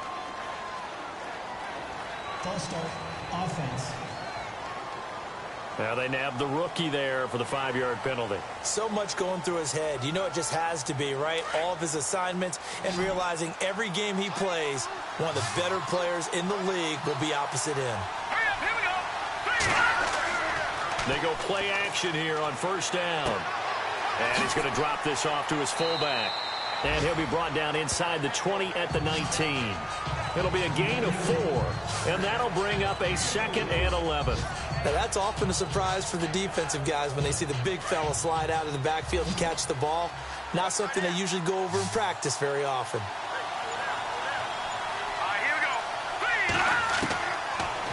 False start, offense. Now they nab the rookie there for the 5-yard penalty. So much going through his head. You know it just has to be, right? All of his assignments and realizing every game he plays, one of the better players in the league will be opposite him. They go play action here on first down. And he's going to drop this off to his fullback. And he'll be brought down inside the 20 at the 19. It'll be a gain of 4. And that'll bring up a 2nd and 11. Now, that's often a surprise for the defensive guys when they see the big fella slide out of the backfield and catch the ball. Not something they usually go over in practice very often.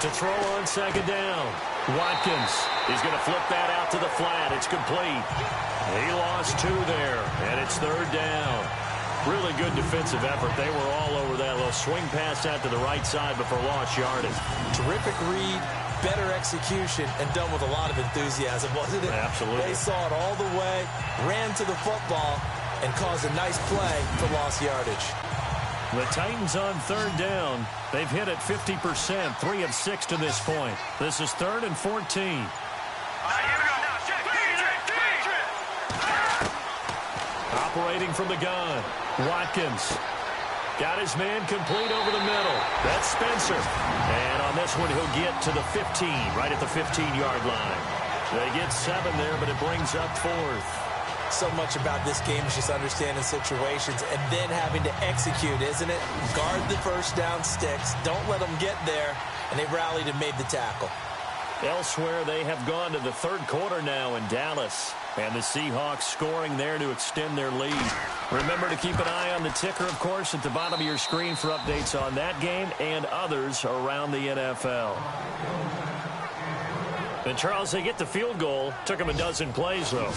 To throw on second down. Watkins. He's going to flip that out to the flat. It's complete. He lost 2 there, and it's 3rd down. Really good defensive effort. They were all over that little swing pass out to the right side before lost yardage. Terrific read, better execution, and done with a lot of enthusiasm, wasn't it? Absolutely. They saw it all the way, ran to the football, and caused a nice play for lost yardage. The Titans on third down. They've hit it 50%, 3 of 6 to this point. This is 3rd and 14. Operating from the gun. Watkins. Got his man complete over the middle. That's Spencer. And on this one, he'll get to the 15, right at the 15-yard line. They get 7 there, but it brings up 4th. So much about this game is just understanding situations and then having to execute, isn't it? Guard the first down sticks. Don't let them get there. And they rallied and made the tackle. Elsewhere, they have gone to the 3rd quarter now in Dallas. And the Seahawks scoring there to extend their lead. Remember to keep an eye on the ticker, of course, at the bottom of your screen for updates on that game and others around the NFL. And Charles, they get the field goal. Took them a dozen plays, though.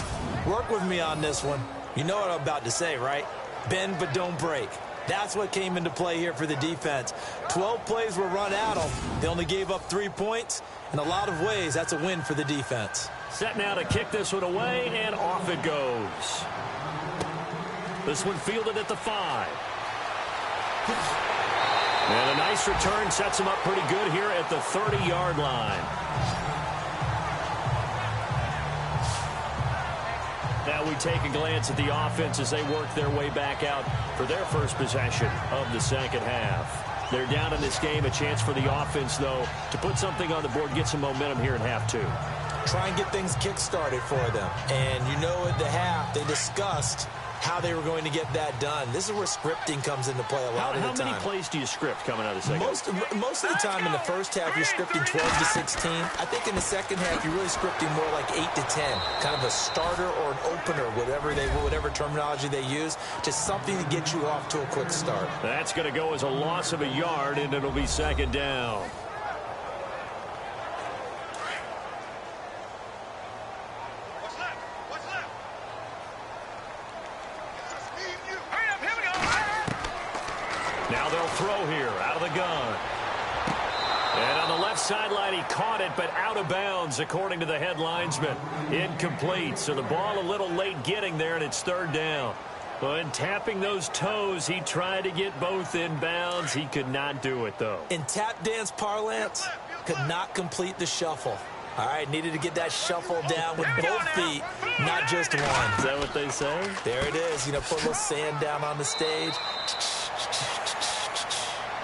Work with me on this one. You know what I'm about to say, right? Bend but don't break. That's what came into play here for the defense. 12 plays were run at them. They only gave up 3 points. In a lot of ways, that's a win for the defense. Set now to kick this one away, and off it goes. This one fielded at the 5. And a nice return sets him up pretty good here at the 30-yard line. Now we take a glance at the offense as they work their way back out for their first possession of the second half. They're down in this game. A chance for the offense, though, to put something on the board, get some momentum here in half 2. Try and get things kick-started for them. And you know at the half, they discussed how they were going to get that done. This is where scripting comes into play a lot of the time. How many plays do you script coming out of the second half? Most of the time in the first half, you're scripting 12 to 16. I think in the second half, you're really scripting more like 8 to 10. Kind of a starter or an opener, whatever terminology they use. Just something to get you off to a quick start. That's going to go as a loss of a yard, and it'll be second down. Now they'll throw here out of the gun. And on the left sideline, he caught it, but out of bounds, according to the head linesman. Incomplete, so the ball a little late getting there, and it's third down. When tapping those toes, he tried to get both in bounds. He could not do it, though. In tap dance parlance, could not complete the shuffle. All right, needed to get that shuffle down with both feet, not just one. Is that what they say? There it is. Put a little sand down on the stage.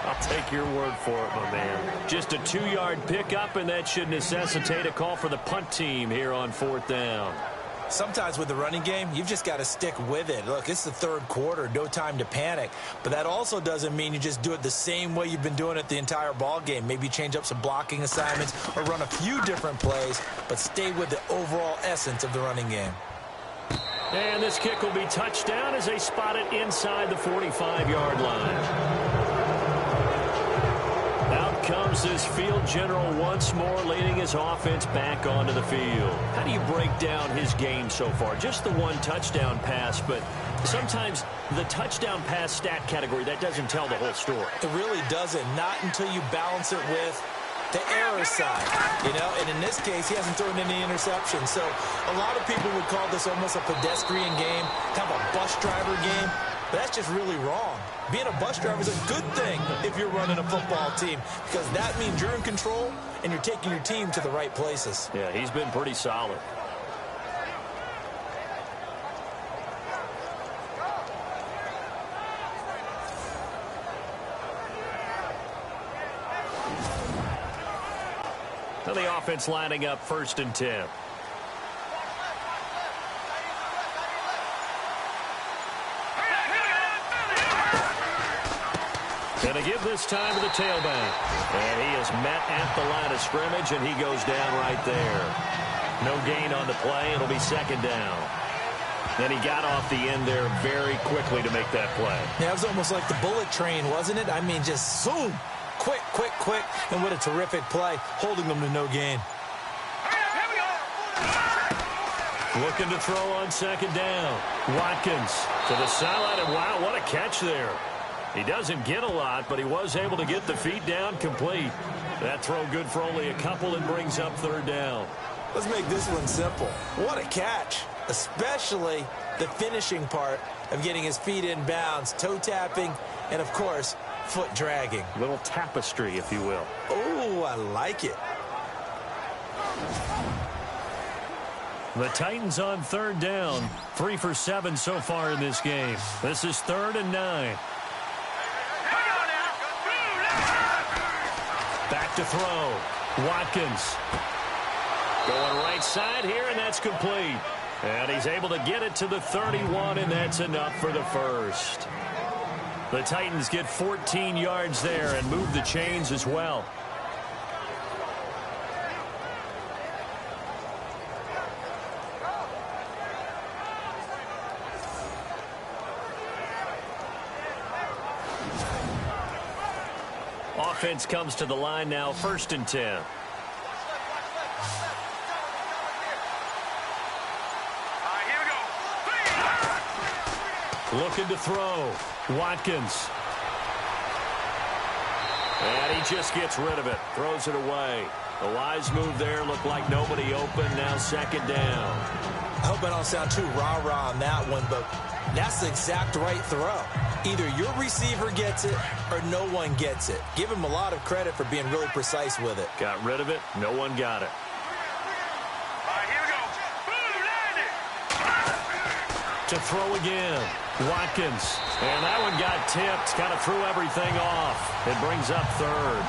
I'll take your word for it, my man. Just a 2-yard pickup, and that should necessitate a call for the punt team here on fourth down. Sometimes with the running game, you've just got to stick with it. Look, it's the third quarter, no time to panic. But that also doesn't mean you just do it the same way you've been doing it the entire ball game. Maybe change up some blocking assignments or run a few different plays, but stay with the overall essence of the running game. And this kick will be touchdown as they spot it inside the 45-yard line. Out comes this field general once more, leading his offense back onto the field. How do you break down his game so far? Just the one touchdown pass, but sometimes the touchdown pass stat category, that doesn't tell the whole story. It really doesn't, not until you balance it with the error side, and in this case, he hasn't thrown any interceptions. So a lot of people would call this almost a pedestrian game, kind of a bus driver game. But that's just really wrong. Being a bus driver is a good thing if you're running a football team, because that means you're in control and you're taking your team to the right places. Yeah, he's been pretty solid. So the offense lining up 1st and 10. Going to give this time to the tailback. And he is met at the line of scrimmage, and he goes down right there. No gain on the play. It'll be second down. And he got off the end there very quickly to make that play. Yeah, it was almost like the bullet train, wasn't it? I mean, just zoom. Quick, quick, quick. And what a terrific play, holding them to no gain. Looking to throw on second down. Watkins to the sideline, and wow, what a catch there. He doesn't get a lot, but he was able to get the feet down complete. That throw good for only a couple and brings up third down. Let's make this one simple. What a catch, especially the finishing part of getting his feet in bounds, toe tapping, and, of course, foot dragging. Little tapestry, if you will. Oh, I like it. The Titans on third down. 3 for 7 so far in this game. This is 3rd and 9. Back to throw. Watkins. Going right side here, and that's complete. And he's able to get it to the 31, and that's enough for the first. The Titans get 14 yards there and move the chains as well. Offense comes to the line now, 1st and 10. Looking to throw. Watkins. And he just gets rid of it. Throws it away. A wise move there. Looked like nobody open. Now second down. I hope I don't sound too rah-rah on that one, but that's the exact right throw. Either your receiver gets it or no one gets it. Give him a lot of credit for being really precise with it. Got rid of it. No one got it. All right, here we go. Boom, landed. To throw again. Watkins. And that one got tipped. Kind of threw everything off. It brings up third.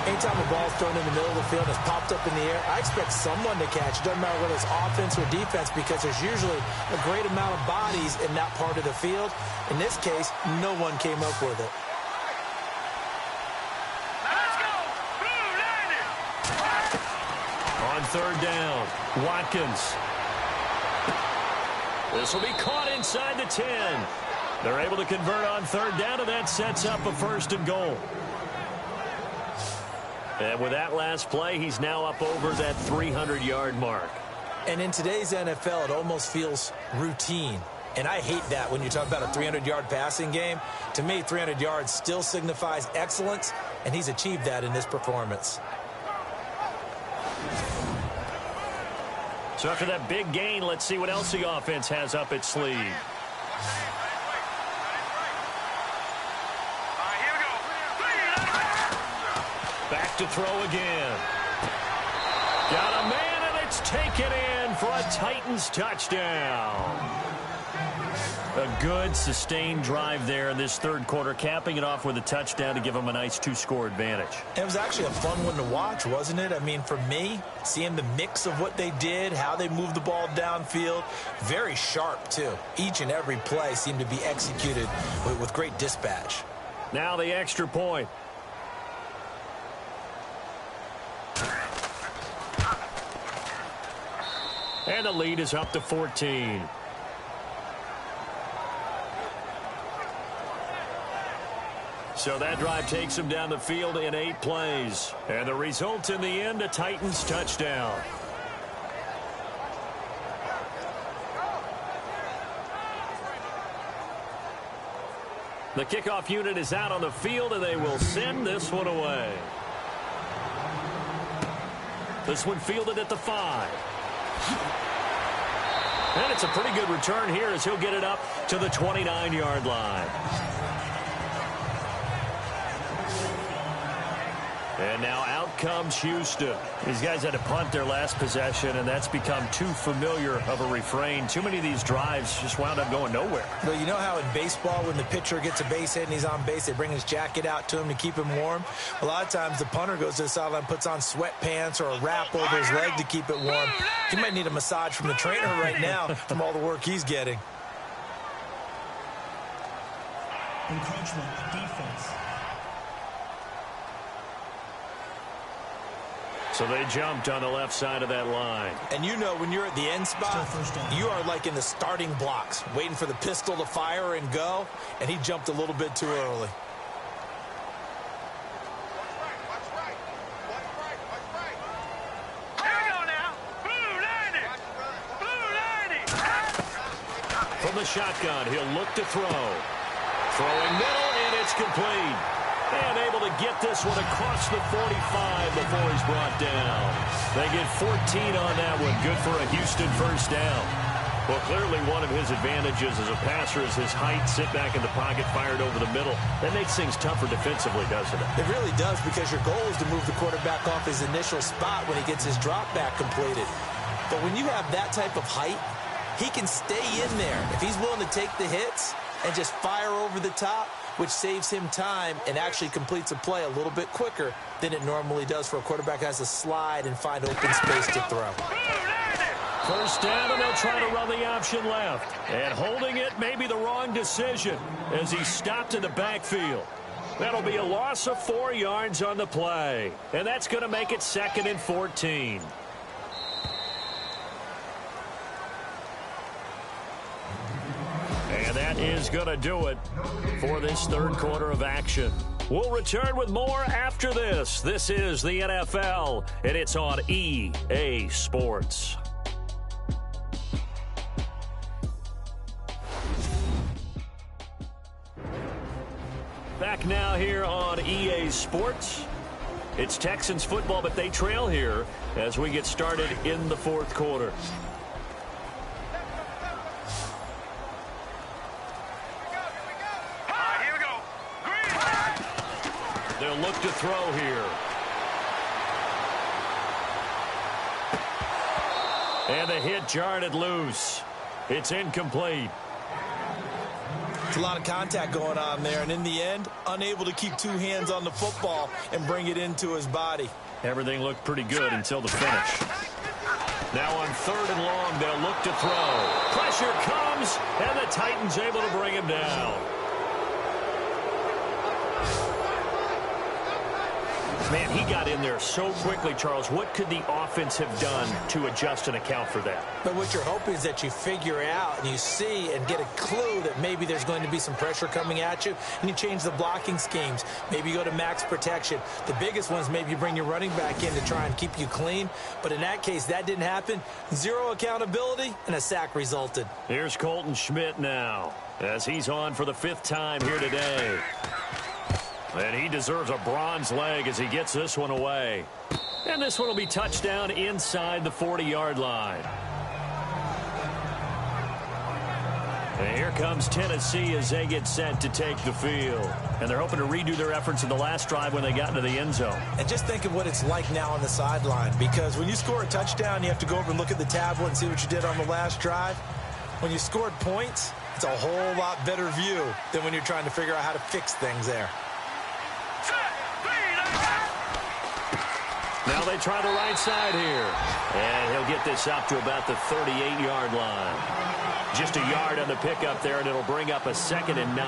Anytime a ball's thrown in the middle of the field and it's popped up in the air, I expect someone to catch. It doesn't matter whether it's offense or defense because there's usually a great amount of bodies in that part of the field. In this case, no one came up with it. Let's go. Boom, landed. On third down, Watkins. This will be caught inside the 10. They're able to convert on third down, and that sets up a 1st and goal. And with that last play, he's now up over that 300-yard mark. And in today's NFL, it almost feels routine. And I hate that when you talk about a 300-yard passing game. To me, 300 yards still signifies excellence, and he's achieved that in this performance. So after that big gain, let's see what else the offense has up its sleeve. Back to throw again. Got a man, and it's taken in for a Titans touchdown. A good, sustained drive there in this third quarter, capping it off with a touchdown to give them a nice 2-score advantage. It was actually a fun one to watch, wasn't it? I mean, for me, seeing the mix of what they did, how they moved the ball downfield, very sharp, too. Each and every play seemed to be executed with great dispatch. Now the extra point. And the lead is up to 14. So that drive takes them down the field in 8 plays. And the result in the end, a Titans touchdown. The kickoff unit is out on the field, and they will send this one away. This one fielded at the 5. And it's a pretty good return here as he'll get it up to the 29-yard line. And now out comes Houston. These guys had to punt their last possession, and that's become too familiar of a refrain. Too many of these drives just wound up going nowhere. Well, you know how in baseball when the pitcher gets a base hit and he's on base, they bring his jacket out to him to keep him warm? A lot of times the punter goes to the sideline, puts on sweatpants or a wrap over his leg to keep it warm. He might need a massage from the trainer right now from all the work he's getting. Encroachment, defense. So they jumped on the left side of that line. And you know when you're at the end spot, you are like in the starting blocks, waiting for the pistol to fire and go, and he jumped a little bit too early. From the shotgun, he'll look to throw. Throwing middle, and it's complete. And able to get this one across the 45 before he's brought down. They get 14 on that one. Good for a Houston first down. Well, clearly one of his advantages as a passer is his height. Sit back in the pocket, fired over the middle. That makes things tougher defensively, doesn't it? It really does, because your goal is to move the quarterback off his initial spot when he gets his drop back completed. But when you have that type of height, he can stay in there. If he's willing to take the hits and just fire over the top, which saves him time and actually completes a play a little bit quicker than it normally does for a quarterback who has to slide and find open space to throw. First down, and they'll try to run the option left. And holding it may be the wrong decision as he stopped in the backfield. That'll be a loss of 4 yards on the play. And that's going to make it 2nd and 14. And that is going to do it for this third quarter of action. We'll return with more after this. This is the NFL, and it's on EA Sports. Back now here on EA Sports. It's Texans football, but they trail here as we get started in the fourth quarter. They'll look to throw here. And the hit jarred it loose. It's incomplete. It's a lot of contact going on there, and in the end, unable to keep two hands on the football and bring it into his body. Everything looked pretty good until the finish. Now on 3rd and long, they'll look to throw. Pressure comes, and the Titans able to bring him down. Man, he got in there so quickly, Charles. What could the offense have done to adjust and account for that? But what you're hoping is that you figure out and you see and get a clue that maybe there's going to be some pressure coming at you, and you change the blocking schemes. Maybe you go to max protection. The biggest one is maybe you bring your running back in to try and keep you clean. But in that case, that didn't happen. Zero accountability, and a sack resulted. Here's Colton Schmidt now, as he's on for the 5th time here today. And he deserves a bronze leg as he gets this one away. And this one will be touchdown inside the 40-yard line. And here comes Tennessee as they get set to take the field. And they're hoping to redo their efforts in the last drive when they got into the end zone. And just think of what it's like now on the sideline, because when you score a touchdown, you have to go over and look at the tablet and see what you did on the last drive. When you scored points, it's a whole lot better view than when you're trying to figure out how to fix things there. Now they try the right side here. And he'll get this up to about the 38-yard line. Just a yard on the pickup there, and it'll bring up a 2nd and 9.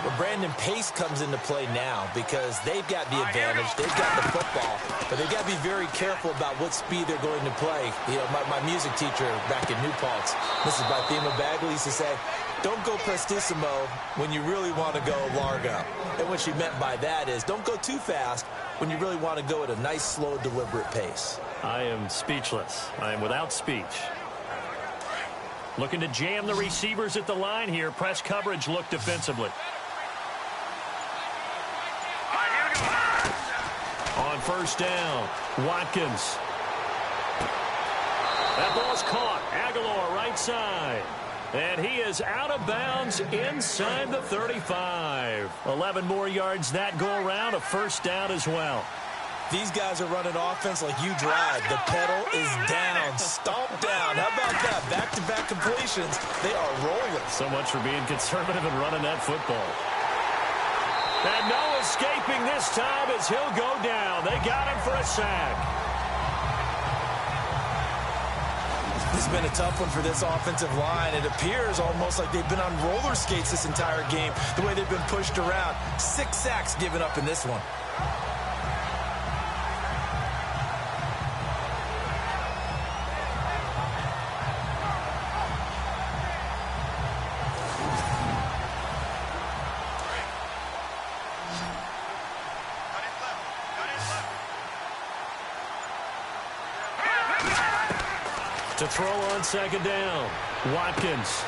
Well, Brandon, pace comes into play now because they've got the advantage. They've got the football. But they've got to be very careful about what speed they're going to play. You know, my music teacher back in New Paltz, Mrs. Bythema Bagley, used to say, don't go prestissimo when you really want to go largo. And what she meant by that is don't go too fast when you really want to go at a nice, slow, deliberate pace. I am speechless. I am without speech. Looking to jam the receivers at the line here. Press coverage look defensively. On 1st down, Watkins. That ball's caught. Aguilar right side. And he is out of bounds inside the 35. 11 more yards that go around. A 1st down as well. These guys are running offense like you drive. The pedal is down. Stomp down. How about that? Back-to-back completions. They are rolling. So much for being conservative and running that football. And no escaping this time as he'll go down. They got him for a sack. This has been a tough one for this offensive line. It appears almost like they've been on roller skates this entire game, the way they've been pushed around. 6 sacks given up in this one. To throw on 2nd down. Watkins.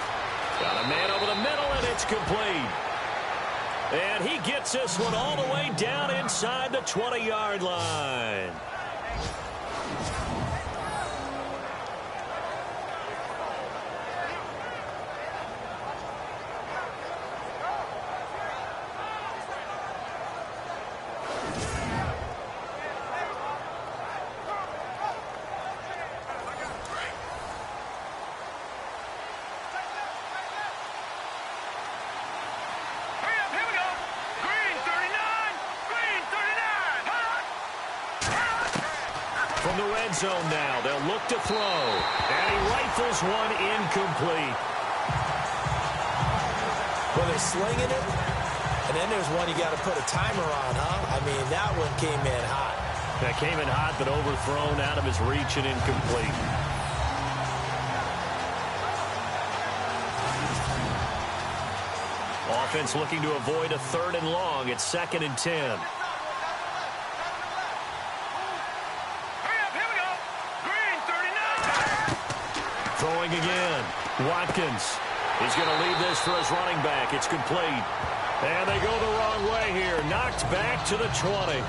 Got a man over the middle, and it's complete. And he gets this one all the way down inside the 20-yard line. From the red zone now, they'll look to throw. And he rifles one incomplete. Well, they're slinging it. And then there's one you got to put a timer on, huh? I mean, that one came in hot. That came in hot, but overthrown out of his reach and incomplete. Offense looking to avoid a 3rd and long. It's 2nd and 10. Throwing again. Watkins. He's going to leave this for his running back. It's complete. And they go the wrong way here. Knocked back to the 20.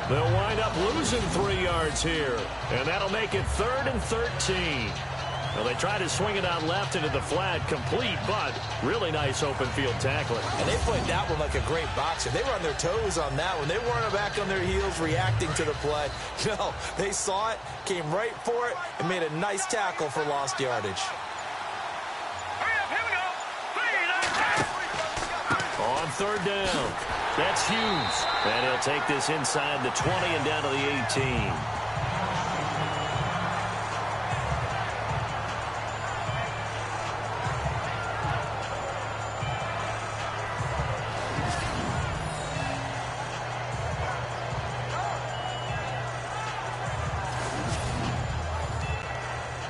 They'll wind up losing 3 yards here. And that'll make it 3rd and 13. Well, they try to swing it out left into the flat, complete, but really nice open field tackling. And they played that one like a great boxer. They were on their toes on that one. They weren't back on their heels reacting to the play. No, they saw it, came right for it, and made a nice tackle for lost yardage. On third down, that's Hughes. And he'll take this inside the 20 and down to the 18.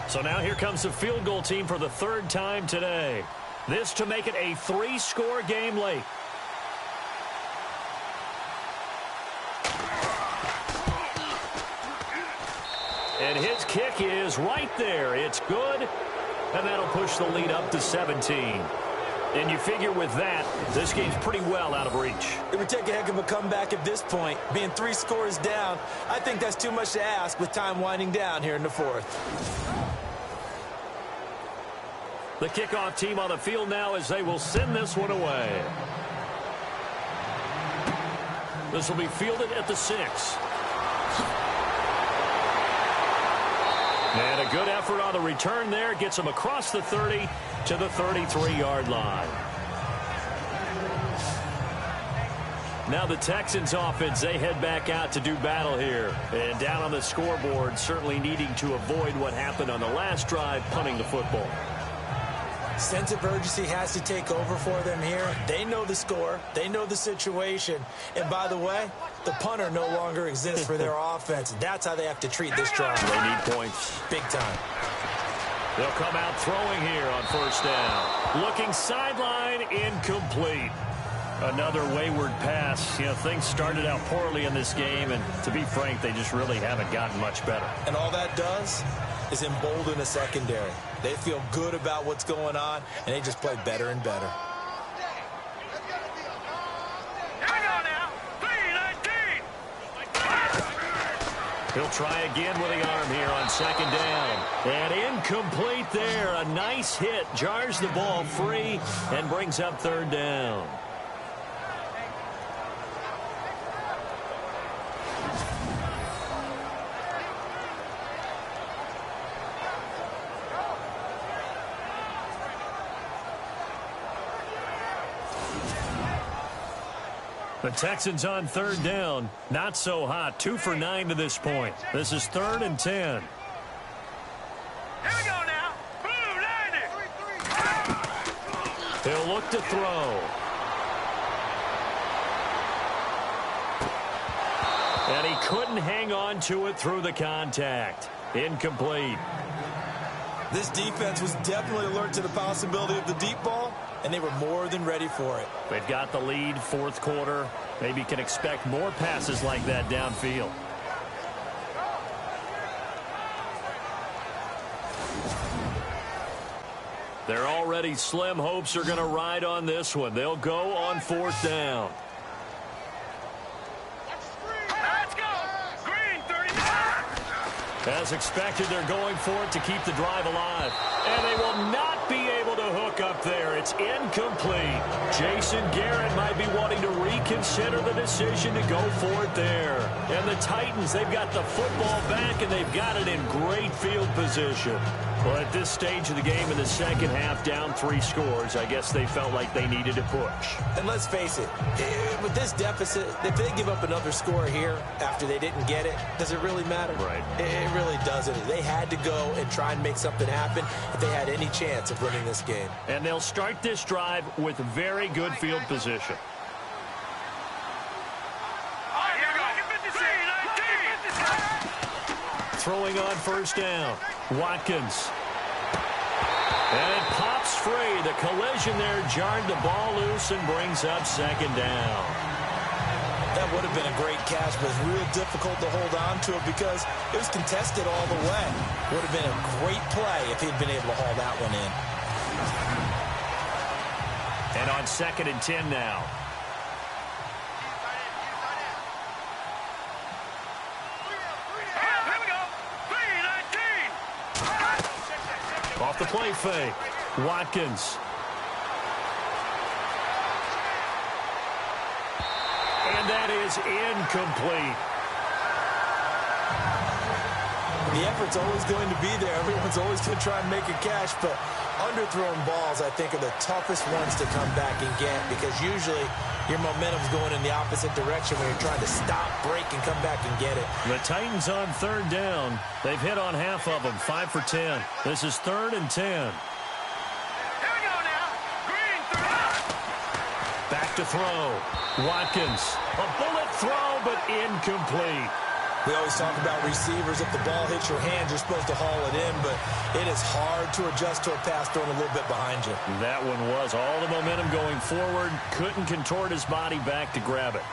So now here comes the field goal team for the third time today. This to make it a 3-score game late. And his kick is right there. It's good. And that'll push the lead up to 17. And you figure with that, this game's pretty well out of reach. It would take a heck of a comeback at this point. Being 3 scores down, I think that's too much to ask with time winding down here in the fourth. The kickoff team on the field now as they will send this one away. This will be fielded at the 6. And a good effort on the return there. Gets them across the 30 to the 33-yard line. Now the Texans offense, they head back out to do battle here. And down on the scoreboard, certainly needing to avoid what happened on the last drive, punting the football. Sense of urgency has to take over for them here. They know the score. They know the situation. And by the way, the punter no longer exists for their offense. That's how they have to treat this drive. They need points. Big time. They'll come out throwing here on first down. Looking sideline, incomplete. Another wayward pass. You know, things started out poorly in this game, and to be frank, they just really haven't gotten much better. And all that does is embolden a secondary. They feel good about what's going on, and they just play better and better. He'll try again with the arm here on second down. And incomplete there. A nice hit. Jars the ball free and brings up third down. The Texans on third down. Not so hot. 2 for 9 to this point. This is 3rd and 10. Here we go now. Blue 90. He'll look to throw. And he couldn't hang on to it through the contact. Incomplete. This defense was definitely alert to the possibility of the deep ball, and they were more than ready for it. They've got the lead, fourth quarter. Maybe can expect more passes like that downfield. They're already slim hopes are going to ride on this one. They'll go on fourth down. Let's go. Green 39. As expected, they're going for it to keep the drive alive. And they will not be able to hook up there. It's incomplete. Jason Garrett might be wanting to reconsider the decision to go for it there. And the Titans, they've got the football back, and they've got it in great field position. Well, at this stage of the game in the second half, down 3 scores, I guess they felt like they needed to push. And let's face it, with this deficit, if they give up another score here after they didn't get it, does it really matter? Right. It really doesn't. They had to go and try and make something happen if they had any chance of winning this game. And they'll start this drive with very good field position. Throwing on first down. Watkins. And it pops free. The collision there jarred the ball loose and brings up second down. That would have been a great catch, but it's real difficult to hold on to it because it was contested all the way. Would have been a great play if he'd been able to haul that one in. And on 2nd and 10 now. Off the play fake. Watkins. And that is incomplete. The effort's always going to be there. Everyone's always going to try and make a catch, but underthrown balls, I think, are the toughest ones to come back and get because usually your momentum's going in the opposite direction when you're trying to stop, break, and come back and get it. The Titans on third down. They've hit on half of them, 5 for 10. This is 3rd and 10. Here we go now. Green, 3. Back to throw. Watkins. A bullet throw, but incomplete. We always talk about receivers. If the ball hits your hand, you're supposed to haul it in, but it is hard to adjust to a pass thrown a little bit behind you. That one was all the momentum going forward. Couldn't contort his body back to grab it.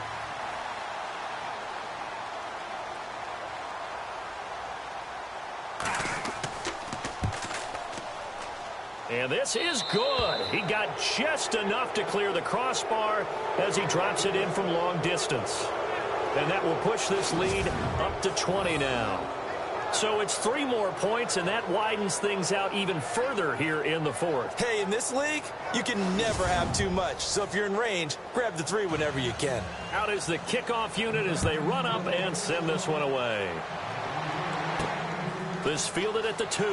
And this is good. He got just enough to clear the crossbar as he drops it in from long distance. And that will push this lead up to 20 now. So it's 3 more points, and that widens things out even further here in the 4th. Hey, in this league, you can never have too much. So if you're in range, grab the 3 whenever you can. Out is the kickoff unit as they run up and send this one away. This fielded at the 2.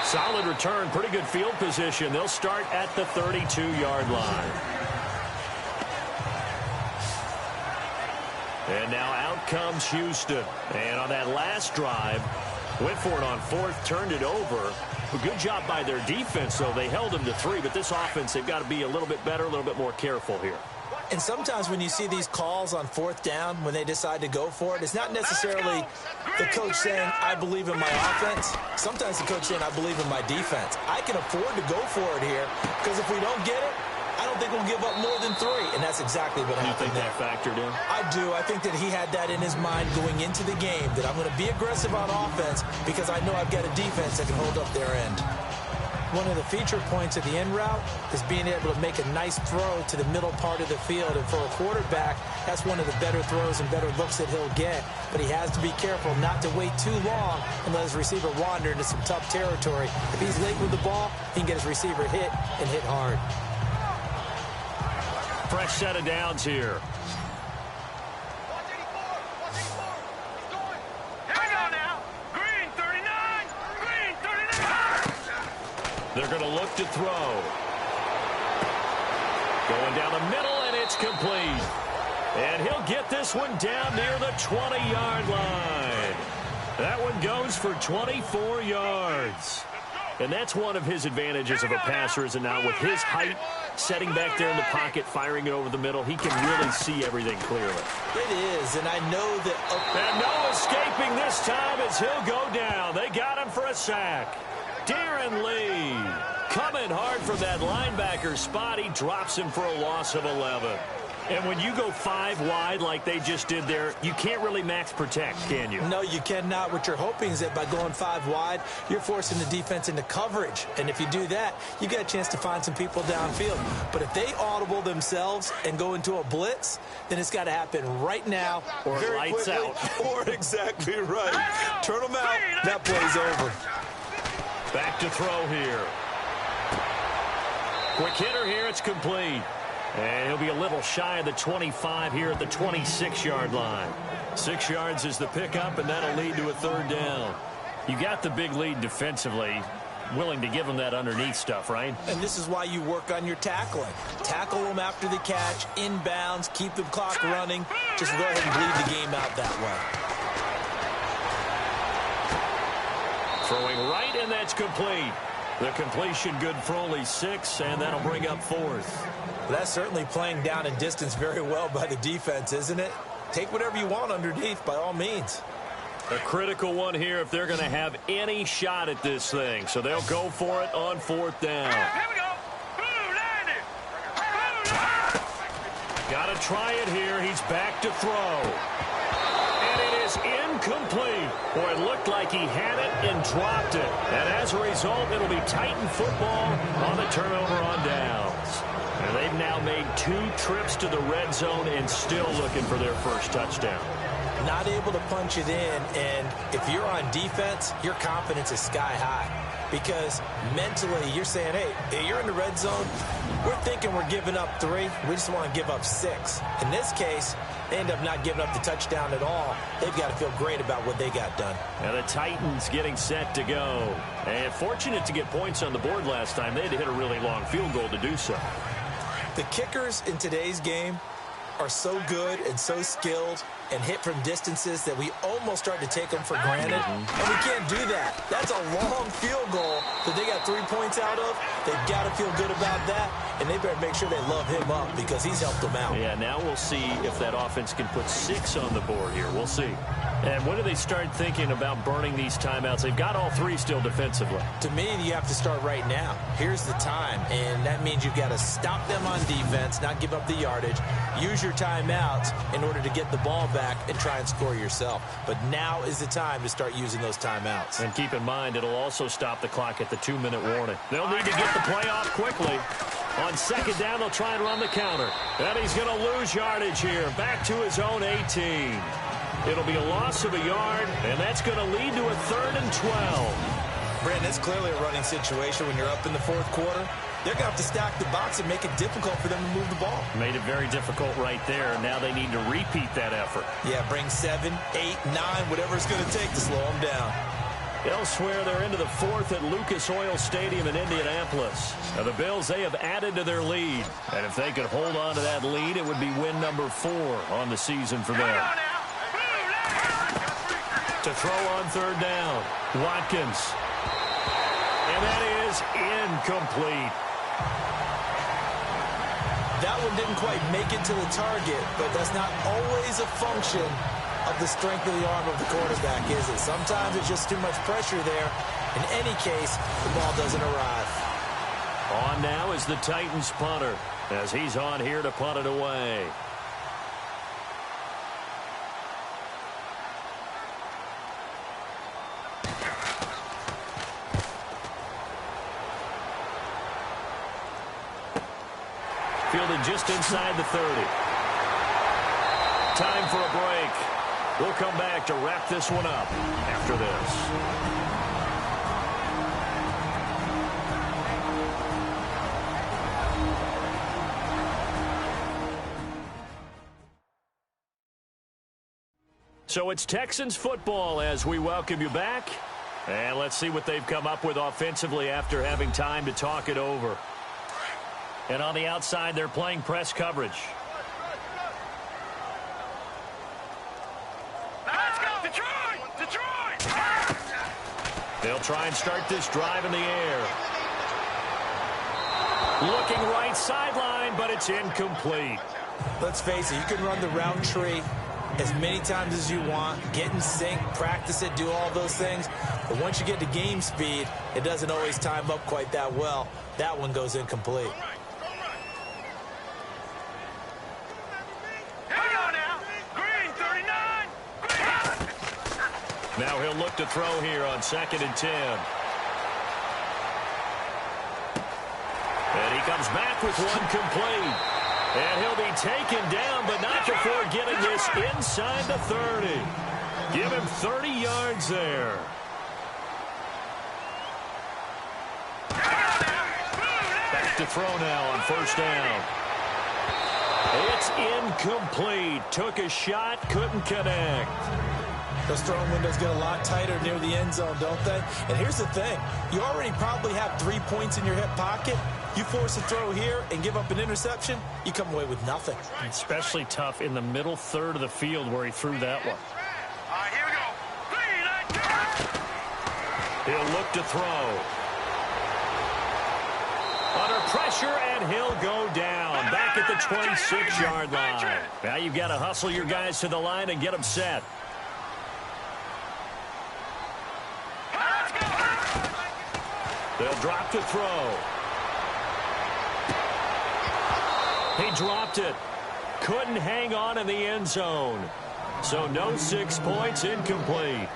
Solid return, pretty good field position. They'll start at the 32-yard line. And now out comes Houston. And on that last drive, went for it on 4th, turned it over. A good job by their defense, though. They held them to 3, but this offense, they've got to be a little bit better, a little bit more careful here. And sometimes when you see these calls on 4th down, when they decide to go for it, it's not necessarily the coach saying, I believe in my offense. Sometimes the coach saying, I believe in my defense. I can afford to go for it here because if we don't get it, I don't think we'll give up more than 3, and that's exactly what happened there. You think that factored in? I do. I think that he had that in his mind going into the game, that I'm going to be aggressive on offense because I know I've got a defense that can hold up their end. One of the feature points of the end route is being able to make a nice throw to the middle part of the field, and for a quarterback, that's one of the better throws and better looks that he'll get, but he has to be careful not to wait too long and let his receiver wander into some tough territory. If he's late with the ball, he can get his receiver hit and hit hard. Fresh set of downs here. Here we go now. Green, 39. Green, 39. They're going to look to throw. Going down the middle, and it's complete. And he'll get this one down near the 20-yard line. That one goes for 24 yards. And that's one of his advantages of a passer, is it not? With his height, setting back there in the pocket, firing it over the middle, he can really see everything clearly. It is, and I know that... And no escaping this time as he'll go down. They got him for a sack. Darren Lee coming hard from that linebacker spot. He drops him for a loss of 11. And when you go 5 wide like they just did there, you can't really max protect, can you? No, you cannot. What you're hoping is that by going 5 wide, you're forcing the defense into coverage. And if you do that, you get a chance to find some people downfield. But if they audible themselves and go into a blitz, then it's got to happen right now, or very lights quickly, out. or exactly right. Turn them out. That play's over. Back to throw here. Quick hitter here. It's complete. And he'll be a little shy of the 25 here at the 26-yard line. 6 yards is the pickup, and that'll lead to a 3rd down. You got the big lead defensively. Willing to give them that underneath stuff, right? And this is why you work on your tackling. Tackle them after the catch, inbounds, keep the clock running. Just go ahead and bleed the game out that way. Throwing right, and that's complete. The completion good for only 6, and that'll bring up 4th. That's certainly playing down in distance very well by the defense, isn't it? Take whatever you want underneath, by all means. A critical one here if they're going to have any shot at this thing. So they'll go for it on 4th down. Here we go. Blue landed. Got to try it here. He's back to throw. And it is incomplete. Boy, it looked like he had it and dropped it. And as a result, it'll be Titan football on the turnover on downs. And they've now made 2 trips to the red zone and still looking for their first touchdown. not able to punch it in, and if you're on defense, your confidence is sky high. Because mentally, you're saying, hey, you're in the red zone. We're thinking we're giving up 3. We just want to give up 6. In this case, they end up not giving up the touchdown at all. They've got to feel great about what they got done. And the Titans getting set to go. And fortunate to get points on the board last time. They had to hit a really long field goal to do so. The kickers in today's game are so good and so skilled and hit from distances that we almost start to take them for granted. And we can't do that. That's a long field goal that they got 3 points out of. They've got to feel good about that, and they better make sure they love him up because he's helped them out. Yeah, now we'll see if that offense can put 6 on the board here. We'll see. And when do they start thinking about burning these timeouts? They've got all 3 still defensively. To me, you have to start right now. Here's the time, and that means you've got to stop them on defense, not give up the yardage, use your timeouts in order to get the ball back and try and score yourself. But now is the time to start using those timeouts. And keep in mind, it'll also stop the clock at the 2-minute warning. They'll need to get the play off quickly. On second down, they'll try and run the counter. And he's going to lose yardage here. Back to his own 18. It'll be a loss of a yard, and that's going to lead to a 3rd and 12. Brandon, it's clearly a running situation when you're up in the 4th quarter. They're going to have to stack the box and make it difficult for them to move the ball. Made it very difficult right there. Now they need to repeat that effort. Yeah, bring 7, 8, 9, whatever it's going to take to slow them down. Elsewhere, they're into the 4th at Lucas Oil Stadium in Indianapolis. Now, the Bills, they have added to their lead. And if they could hold on to that lead, it would be win number 4 on the season for them. To throw on 3rd down, Watkins. And that is incomplete. That one didn't quite make it to the target, but that's not always a function of the strength of the arm of the quarterback, is it? Sometimes it's just too much pressure there. In any case, the ball doesn't arrive. On now is the Titans punter, as he's on here to punt it away. Fielded just inside the 30. Time for a break. We'll come back to wrap this one up after this. So it's Texans football as we welcome you back. And let's see what they've come up with offensively after having time to talk it over. And on the outside, they're playing press coverage. Let's go! Detroit! Detroit! They'll try and start this drive in the air. Looking right sideline, but it's incomplete. Let's face it, you can run the route tree as many times as you want, get in sync, practice it, do all those things. But once you get to game speed, it doesn't always time up quite that well. That one goes incomplete. Now he'll look to throw here on 2nd and 10. And he comes back with one complete. And he'll be taken down, but not before getting this inside the 30. Give him 30 yards there. Back to throw now on 1st down. It's incomplete. Took a shot, couldn't connect. Those throwing windows get a lot tighter near the end zone, don't they? And here's the thing. You already probably have 3 points in your hip pocket. You force a throw here and give up an interception, you come away with nothing. Especially tough in the middle 3rd of the field where he threw that one. All right, here we go. He'll look to throw. Under pressure, and he'll go down. Back at the 26-yard line. Now you've got to hustle your guys to the line and get them set. They'll drop to throw. He dropped it. Couldn't hang on in the end zone. So no 6 points, incomplete.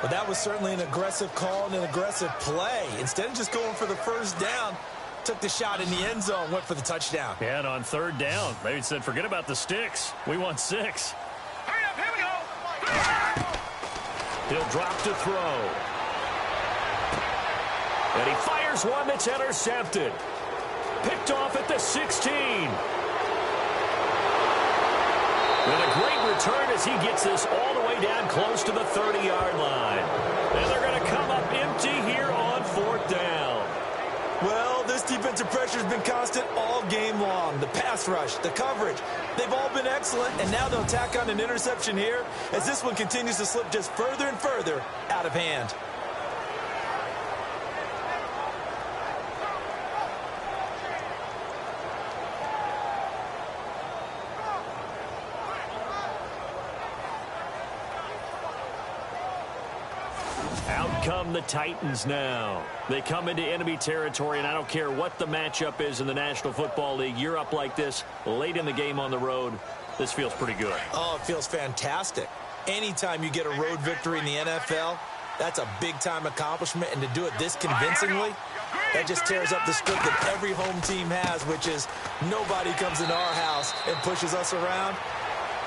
But that was certainly an aggressive call and an aggressive play. Instead of just going for the 1st down, took the shot in the end zone, went for the touchdown. And on 3rd down, they said, forget about the sticks. We want 6. Hurry up, Here we go. He'll drop to throw. And he fires one that's intercepted. Picked off at the 16. And a great return as he gets this all the way down close to the 30-yard line. And they're going to come up empty here on 4th down. Well, this defensive pressure has been constant all game long. The pass rush, the coverage, they've all been excellent. And now they'll tack on an interception here as this one continues to slip just further and further out of hand. Out come the Titans now. They come into enemy territory, and I don't care what the matchup is in the National Football League. You're up like this late in the game on the road. This feels pretty good. Oh, it feels fantastic. Anytime you get a road victory in the NFL, that's a big-time accomplishment, and to do it this convincingly, that just tears up the streak that every home team has, which is nobody comes into our house and pushes us around.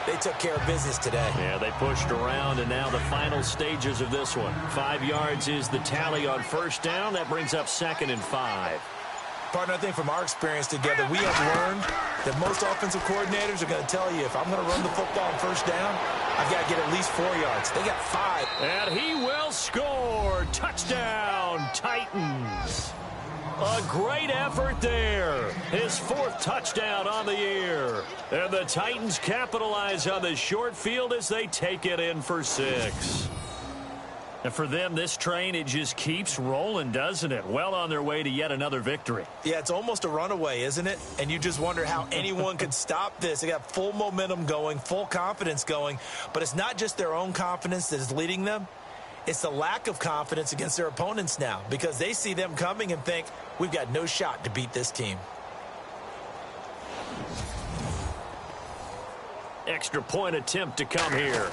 They took care of business today. Yeah, they pushed around, and now the final stages of this one. 5 yards is the tally on 1st down. That brings up 2nd and 5. Partner, I think from our experience together, we have learned that most offensive coordinators are going to tell you, if I'm going to run the football on 1st down, I've got to get at least 4 yards. They got 5. And he will score. Touchdown, Titans. A great effort there. His 4th touchdown on the year. And the Titans capitalize on the short field as they take it in for 6. And for them, this train, it just keeps rolling, doesn't it? Well on their way to yet another victory. Yeah, it's almost a runaway, isn't it? And you just wonder how anyone could stop this. They got full momentum going, full confidence going. But it's not just their own confidence that is leading them. It's the lack of confidence against their opponents now, because they see them coming and think, we've got no shot to beat this team. Extra point attempt to come here.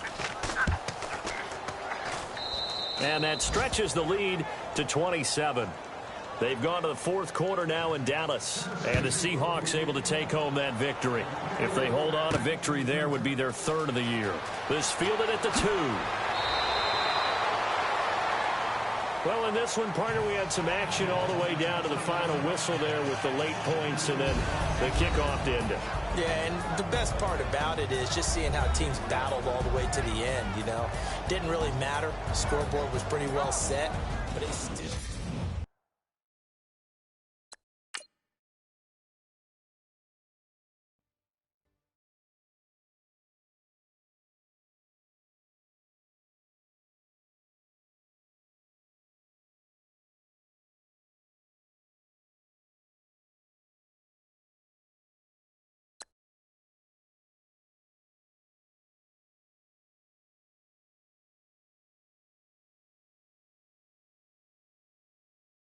And that stretches the lead to 27. They've gone to the 4th quarter now in Dallas. And the Seahawks able to take home that victory. If they hold on, a victory there would be their 3rd of the year. This fielded at the 2. Well, in this one, partner, we had some action all the way down to the final whistle there with the late points and then the kickoff to end it. Yeah, and the best part about it is just seeing how teams battled all the way to the end, you know. Didn't really matter. The scoreboard was pretty well set, but it's still...